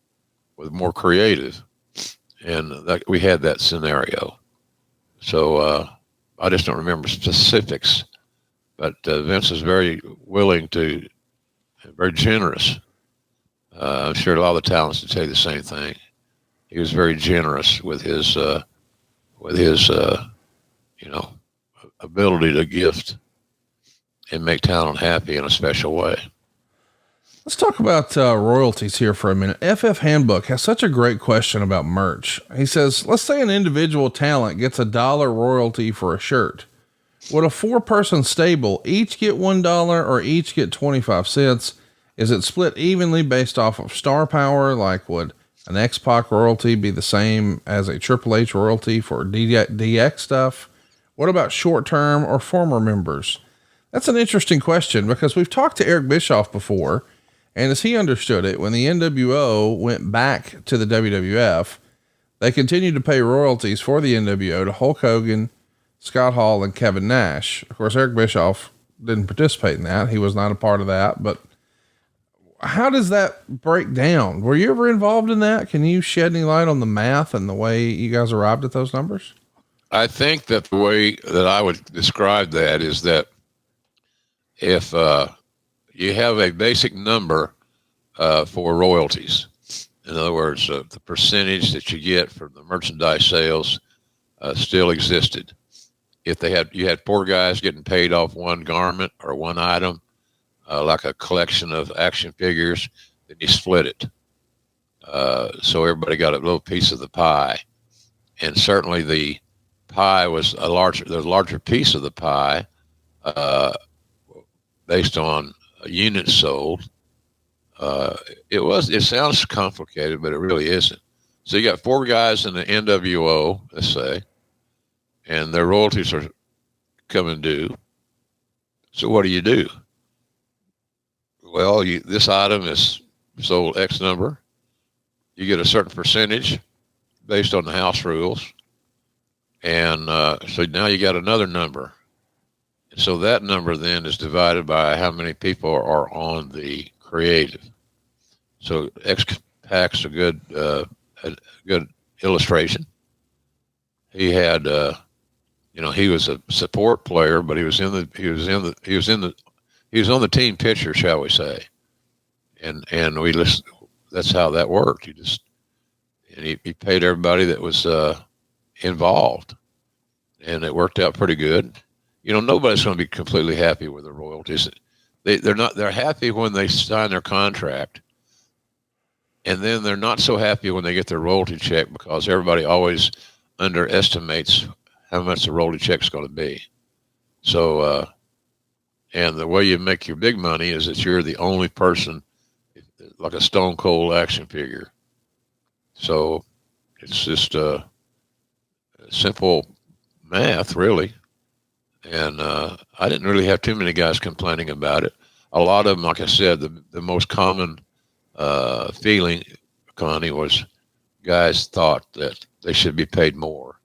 with more creative. And we had that scenario. So I just don't remember specifics. But Vince is very willing to, very generous. I'm sure a lot of the talents would tell you the same thing. He was very generous with his ability to gift and make talent happy in a special way. Let's talk about royalties here for a minute. FF Handbook has such a great question about merch. He says, let's say an individual talent gets $1 royalty for a shirt. Would a 4-person stable each get $1 or each get 25 cents? Is it split evenly based off of star power? Like, would an X-Pac royalty be the same as a Triple H royalty for DX stuff? What about short-term or former members? That's an interesting question because we've talked to Eric Bischoff before, And as he understood it, when the NWO went back to the WWF, they continued to pay royalties for the NWO to Hulk Hogan, Scott Hall, and Kevin Nash. Of course, Eric Bischoff didn't participate in that. He was not a part of that, but how does that break down? Were you ever involved in that? Can you shed any light on the math and the way you guys arrived at those numbers? I think that the way that I would describe that is that if you have a basic number for royalties, in other words, the percentage that you get from the merchandise sales still existed. If you had four guys getting paid off one garment or one item, like a collection of action figures, then you split it. So everybody got a little piece of the pie. And certainly the pie was the larger piece of the pie, based on units sold. It sounds complicated, but it really isn't. So you got four guys in the NWO, let's say, and their royalties are coming due. So what do? Well, this item is sold X number. You get a certain percentage based on the house rules. And so now you got another number. And so that number then is divided by how many people are on the creative. So X-Pac's a good illustration. He had, he was a support player, but he was on the team picture, shall we say. And that's how that worked. He paid everybody that was involved, and it worked out pretty good. Nobody's going to be completely happy with the royalties. They're happy when they sign their contract, and then they're not so happy when they get their royalty check, because everybody always underestimates how much the royalty check's going to be. So, and the way you make your big money is that you're the only person, like a Stone Cold action figure. So it's just simple math, really. And I didn't really have too many guys complaining about it. A lot of them, like I said, the most common feeling, Connie, was guys thought that they should be paid more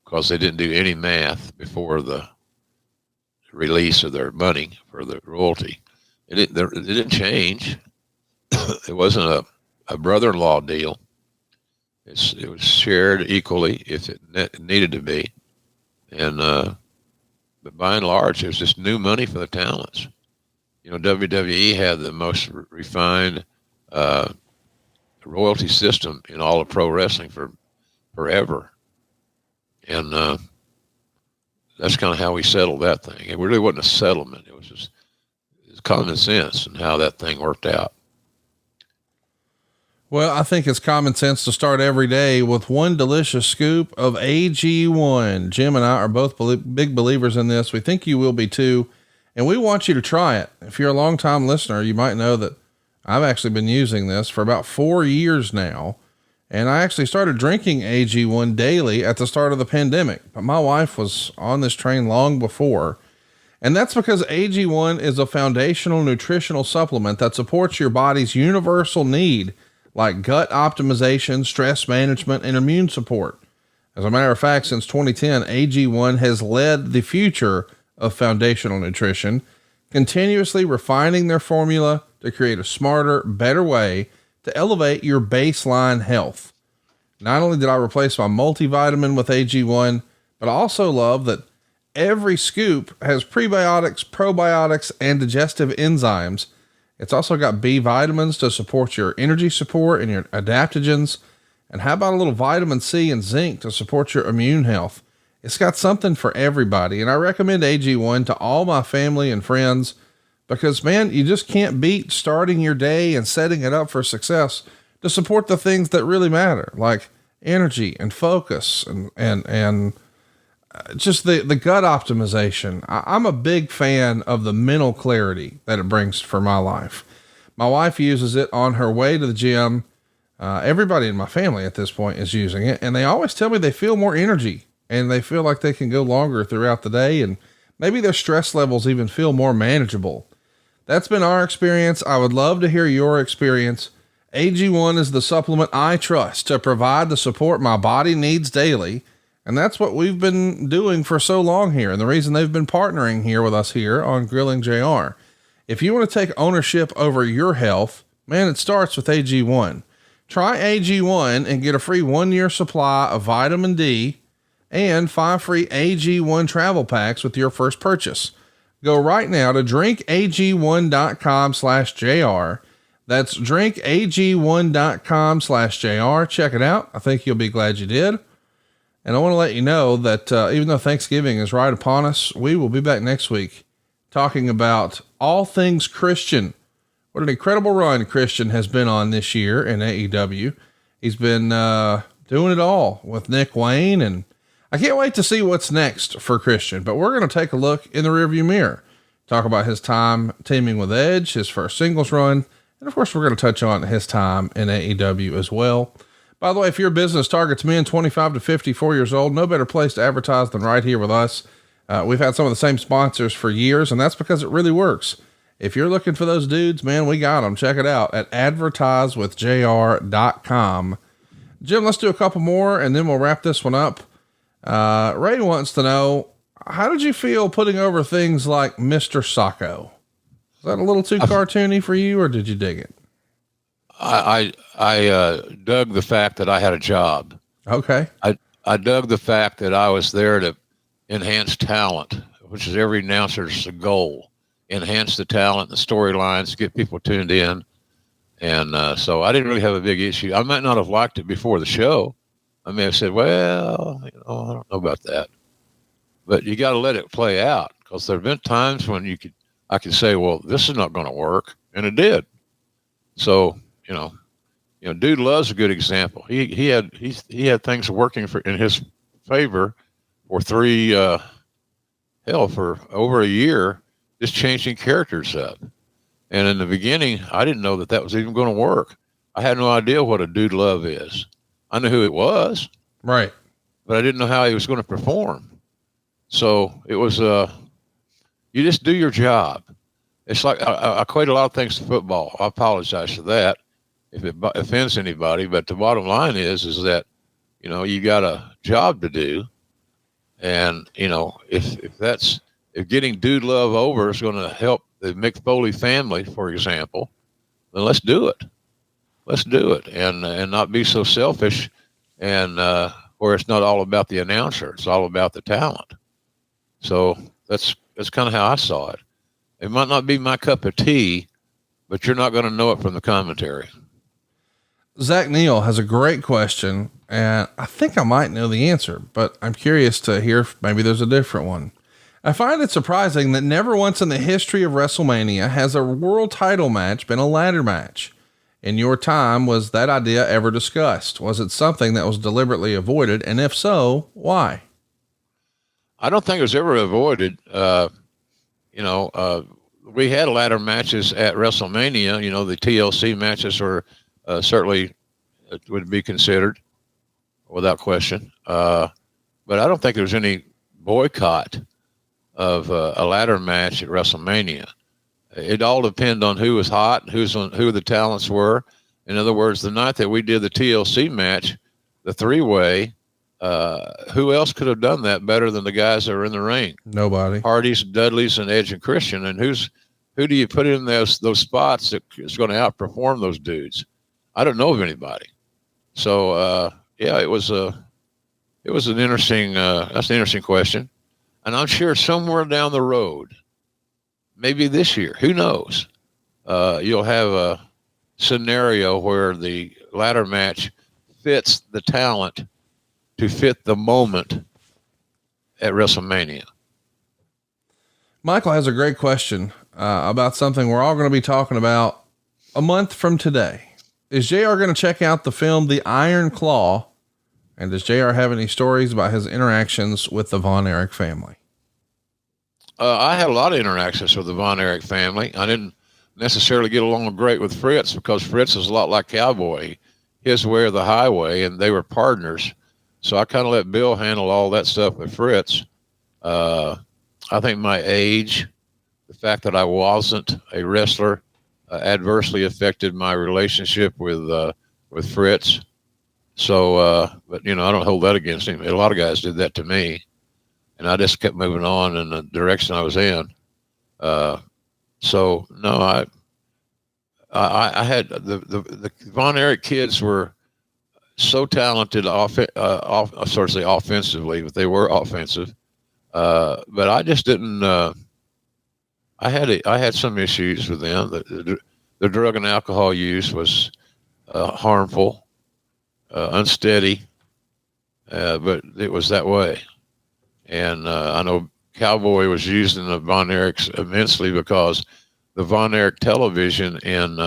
because they didn't do any math before the release of their money for the royalty. It didn't change. It wasn't a brother-in-law deal. It was shared equally if it needed to be. And but by and large, it was just new money for the talents. WWE had the most refined royalty system in all of pro wrestling for forever. And that's kind of how we settled that thing. It really wasn't a settlement. It was common sense and how that thing worked out. Well, I think it's common sense to start every day with one delicious scoop of AG1. Jim and I are both big believers in this. We think you will be too. And we want you to try it. If you're a long-time listener, you might know that I've actually been using this for about 4 years now. And I actually started drinking AG1 daily at the start of the pandemic, but my wife was on this train long before. And that's because AG1 is a foundational nutritional supplement that supports your body's universal need, like gut optimization, stress management, and immune support. As a matter of fact, since 2010, AG1 has led the future of foundational nutrition, continuously refining their formula to create a smarter, better way to elevate your baseline health. Not only did I replace my multivitamin with AG1, but I also love that every scoop has prebiotics, probiotics, and digestive enzymes. It's also got B vitamins to support your energy support and your adaptogens. And how about a little vitamin C and zinc to support your immune health? It's got something for everybody. And I recommend AG1 to all my family and friends because, man, you just can't beat starting your day and setting it up for success to support the things that really matter, like energy and focus and just the gut optimization. I'm a big fan of the mental clarity that it brings for my life. My wife uses it on her way to the gym. Everybody in my family at this point is using it, and they always tell me they feel more energy and they feel like they can go longer throughout the day. And maybe their stress levels even feel more manageable. That's been our experience. I would love to hear your experience. AG1 is the supplement I trust to provide the support my body needs daily. And that's what we've been doing for so long here. And the reason they've been partnering here with us here on Grilling JR. If you want to take ownership over your health, man, it starts with AG1. Try AG1 and get a free 1-year supply of vitamin D and 5 free AG1 travel packs with your first purchase. Go right now to drinkag1.com/JR. That's drinkag1.com/JR. Check it out. I think you'll be glad you did. And I want to let you know that even though Thanksgiving is right upon us, we will be back next week talking about all things Christian. What an incredible run Christian has been on this year in AEW. He's been doing it all with Nick Wayne, and I can't wait to see what's next for Christian. But we're going to take a look in the rearview mirror, talk about his time teaming with Edge, his first singles run, and of course we're going to touch on his time in AEW as well. By the way, if your business targets men 25 to 54 years old, no better place to advertise than right here with us. We've had some of the same sponsors for years, and that's because it really works. If you're looking for those dudes, man, we got them. Check it out at advertisewithjr.com. Jim, let's do a couple more and then we'll wrap this one up. Ray wants to know, how did you feel putting over things like Mr. Sacco? Is that a little too cartoony for you, or did you dig it? I dug the fact that I had a job. Okay. I dug the fact that I was there to enhance talent, which is every announcer's goal. Enhance the talent, the storylines, get people tuned in. And so I didn't really have a big issue. I might not have liked it before the show. I may have said, well, I don't know about that. But you got to let it play out, because there have been times when I could say, well, this is not going to work. And it did. So, Dude Love's a good example. He had things working in his favor for for over a year, just changing characters up. And in the beginning, I didn't know that was even going to work. I had no idea what a Dude Love is. I knew who it was, right, but I didn't know how he was going to perform. So it was, you just do your job. It's like, I equate a lot of things to football. I apologize for that if it offends anybody, but the bottom line is that, you got a job to do. And, if getting Dude Love over is going to help the Mick Foley family, for example, then let's do it. Let's do it and not be so selfish and, where it's not all about the announcer. It's all about the talent. So that's kind of how I saw it. It might not be my cup of tea, but you're not going to know it from the commentary. Zack Neil has a great question, and I think I might know the answer, but I'm curious to hear if maybe there's a different one. I find it surprising that never once in the history of WrestleMania has a world title match been a ladder match. In your time, was that idea ever discussed? Was it something that was deliberately avoided? And if so, why? I don't think it was ever avoided. We had ladder matches at WrestleMania. The TLC matches are certainly would be considered without question. But I don't think there was any boycott of a ladder match at WrestleMania. It all depended on who was hot, who the talents were. In other words, the night that we did the TLC match, the 3-way, who else could have done that better than the guys that were in the ring? Nobody. Hardys, Dudleys, and Edge and Christian. And who do you put in those spots that is going to outperform those dudes? I don't know of anybody. So it was an interesting. That's an interesting question, and I'm sure somewhere down the road, maybe this year, who knows, you'll have a scenario where the ladder match fits the talent to fit the moment at WrestleMania. Michael has a great question about something we're all going to be talking about a month from today. Is JR going to check out the film The Iron Claw? And does JR have any stories about his interactions with the Von Erich family? I had a lot of interactions with the Von Erich family. I didn't necessarily get along great with Fritz, because Fritz is a lot like Cowboy, his way or the highway, and they were partners. So I kind of let Bill handle all that stuff with Fritz. I think my age the fact that I wasn't a wrestler adversely affected my relationship with Fritz. So, but I don't hold that against him. A lot of guys did that to me, and I just kept moving on in the direction I was in. So no, I had the Von Erich kids were so talented sort of say offensively, but they were offensive. But I just didn't. I had some issues with them. The drug and alcohol use was harmful, unsteady, but it was that way. And I know Cowboy was used in the Von Erichs immensely because the Von Erich television in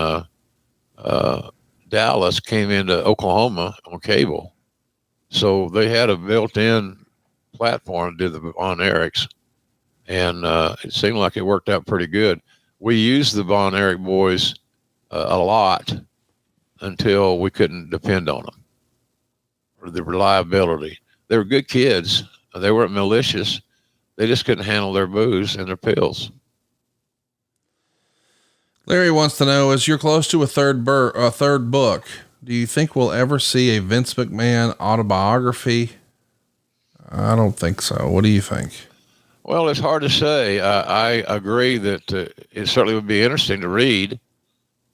Dallas came into Oklahoma on cable. So they had a built-in platform to do the Von Erichs. And it seemed like it worked out pretty good. We used the Von Erich boys a lot until we couldn't depend on them for the reliability. They were good kids. They weren't malicious. They just couldn't handle their booze and their pills. Larry wants to know, as you're close to a third book, do you think we'll ever see a Vince McMahon autobiography? I don't think so. What do you think? Well, it's hard to say. I agree that it certainly would be interesting to read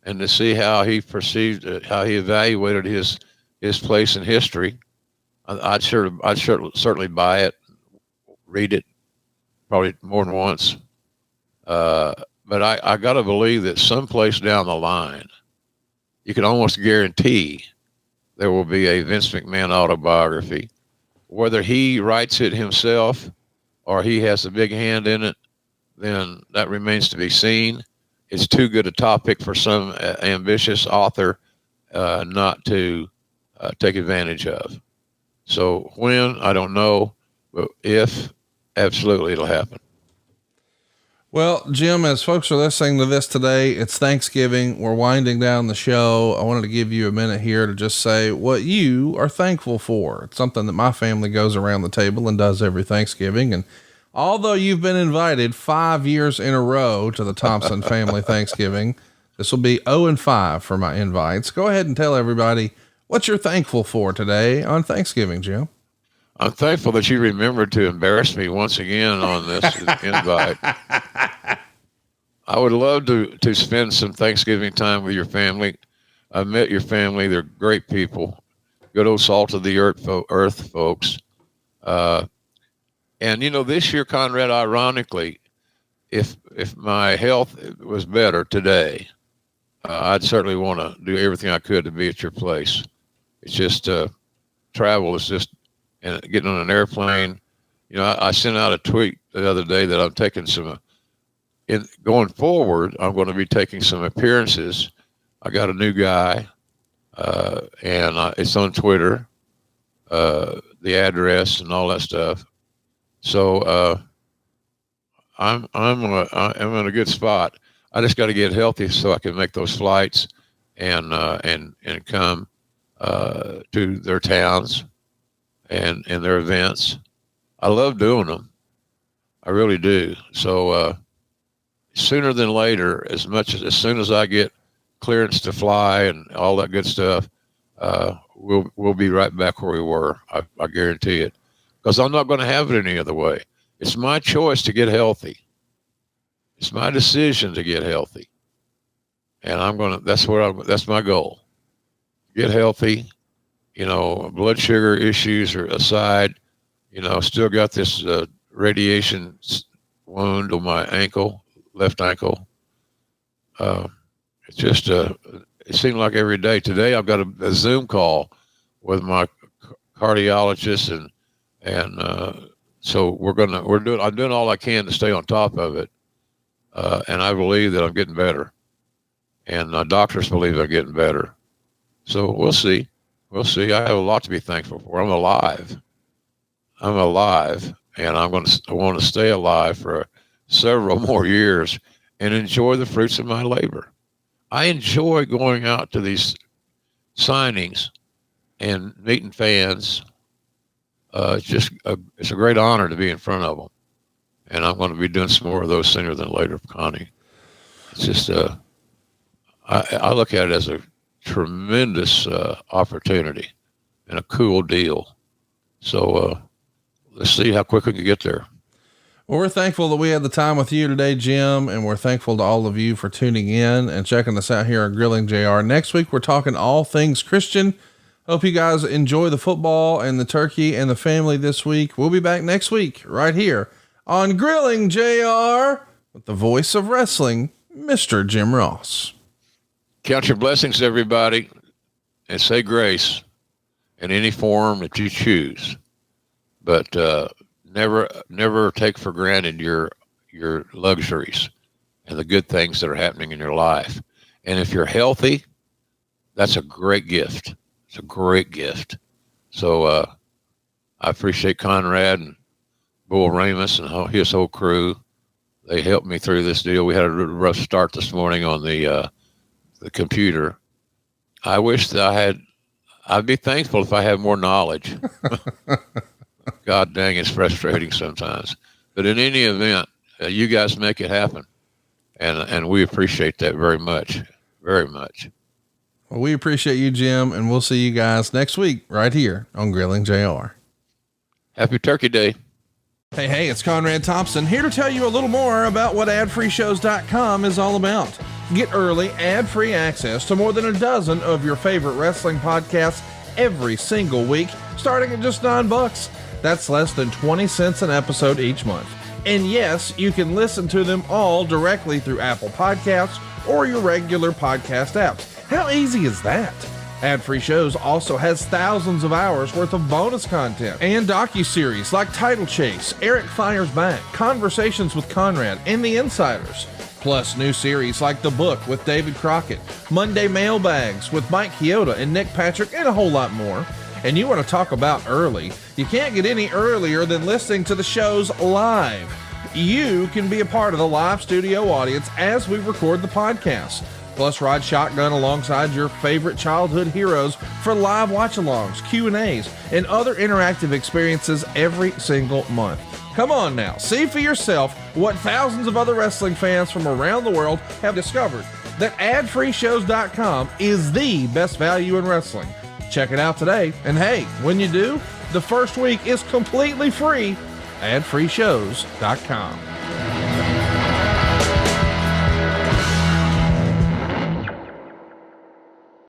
and to see how he perceived, how he evaluated his place in history. I'd certainly buy it, read it, probably more than once. But I got to believe that someplace down the line, you can almost guarantee there will be a Vince McMahon autobiography. Whether he writes it himself or he has a big hand in it, then that remains to be seen. It's too good a topic for some ambitious author not to take advantage of. So when, I don't know, but if, absolutely it'll happen. Well, Jim, as folks are listening to this today, it's Thanksgiving. We're winding down the show. I wanted to give you a minute here to just say what you are thankful for. It's something that my family goes around the table and does every Thanksgiving. And although you've been invited 5 years in a row to the Thompson family Thanksgiving, this will be 0-5 for my invites. Go ahead and tell everybody what you're thankful for today on Thanksgiving, Jim. I'm thankful that you remembered to embarrass me once again on this invite. I would love to spend some Thanksgiving time with your family. I met your family. They're great people, good old salt of the earth folks. And, this year, Conrad, ironically, if my health was better today, I'd certainly want to do everything I could to be at your place. It's just travel is just, and getting on an airplane. I sent out a tweet the other day that I'm taking going forward, I'm going to be taking some appearances. I got a new guy, and it's on Twitter, the address and all that stuff. So I'm in a good spot. I just got to get healthy so I can make those flights and come to their towns and their events. I love doing them. I really do. So sooner than later, as soon as I get clearance to fly and all that good stuff, we'll be right back where we were. I guarantee it, because I'm not going to have it any other way. It's my choice to get healthy. It's my decision to get healthy, and that's my goal. Get healthy. Blood sugar issues are aside. Still got this radiation wound on my ankle, left ankle. It's just it seemed like every day. Today I've got a Zoom call with my cardiologist, and so I'm doing all I can to stay on top of it, and I believe that I'm getting better, and doctors believe I'm getting better. So we'll see. I have a lot to be thankful for. I'm alive, and I want to stay alive for several more years and enjoy the fruits of my labor. I enjoy going out to these signings and meeting fans. It's a great honor to be in front of them, and I'm going to be doing some more of those sooner than later, Connie. It's just, I look at it as a tremendous opportunity and a cool deal. So let's see how quick we can get there. Well, we're thankful that we had the time with you today, Jim, and we're thankful to all of you for tuning in and checking us out here on Grilling JR. Next week, we're talking all things Christian. Hope you guys enjoy the football and the turkey and the family this week. We'll be back next week right here on Grilling JR with the voice of wrestling, Mr. Jim Ross. Count your blessings, everybody, and say grace in any form that you choose. But never take for granted your luxuries and the good things that are happening in your life. And if you're healthy, that's a great gift. It's a great gift. So I appreciate Conrad and Bull Ramus and his whole crew. They helped me through this deal. We had a rough start this morning on the computer. I wish that I'd be thankful if I had more knowledge. God dang, it's frustrating sometimes. But in any event, you guys make it happen. And we appreciate that very much, very much. Well, we appreciate you, Jim, and we'll see you guys next week right here on Grilling JR. Happy Turkey Day. Hey, it's Conrad Thompson here to tell you a little more about what AdFreeShows.com is all about. Get early, ad-free access to more than a dozen of your favorite wrestling podcasts every single week, starting at just $9. That's less than 20 cents an episode each month. And yes, you can listen to them all directly through Apple Podcasts or your regular podcast apps. How easy is that? Ad-Free Shows also has thousands of hours worth of bonus content and docuseries like Title Chase, Eric Fires Back, Conversations with Conrad, and The Insiders. Plus new series like The Book with David Crockett, Monday Mailbags with Mike Chioda and Nick Patrick, and a whole lot more. And you want to talk about early? You can't get any earlier than listening to the shows live. You can be a part of the live studio audience as we record the podcast. Plus ride shotgun alongside your favorite childhood heroes for live watch-alongs, Q&As, and other interactive experiences every single month. Come on now, see for yourself what thousands of other wrestling fans from around the world have discovered, that AdFreeShows.com is the best value in wrestling. Check it out today, and hey, when you do, the first week is completely free. AdFreeShows.com.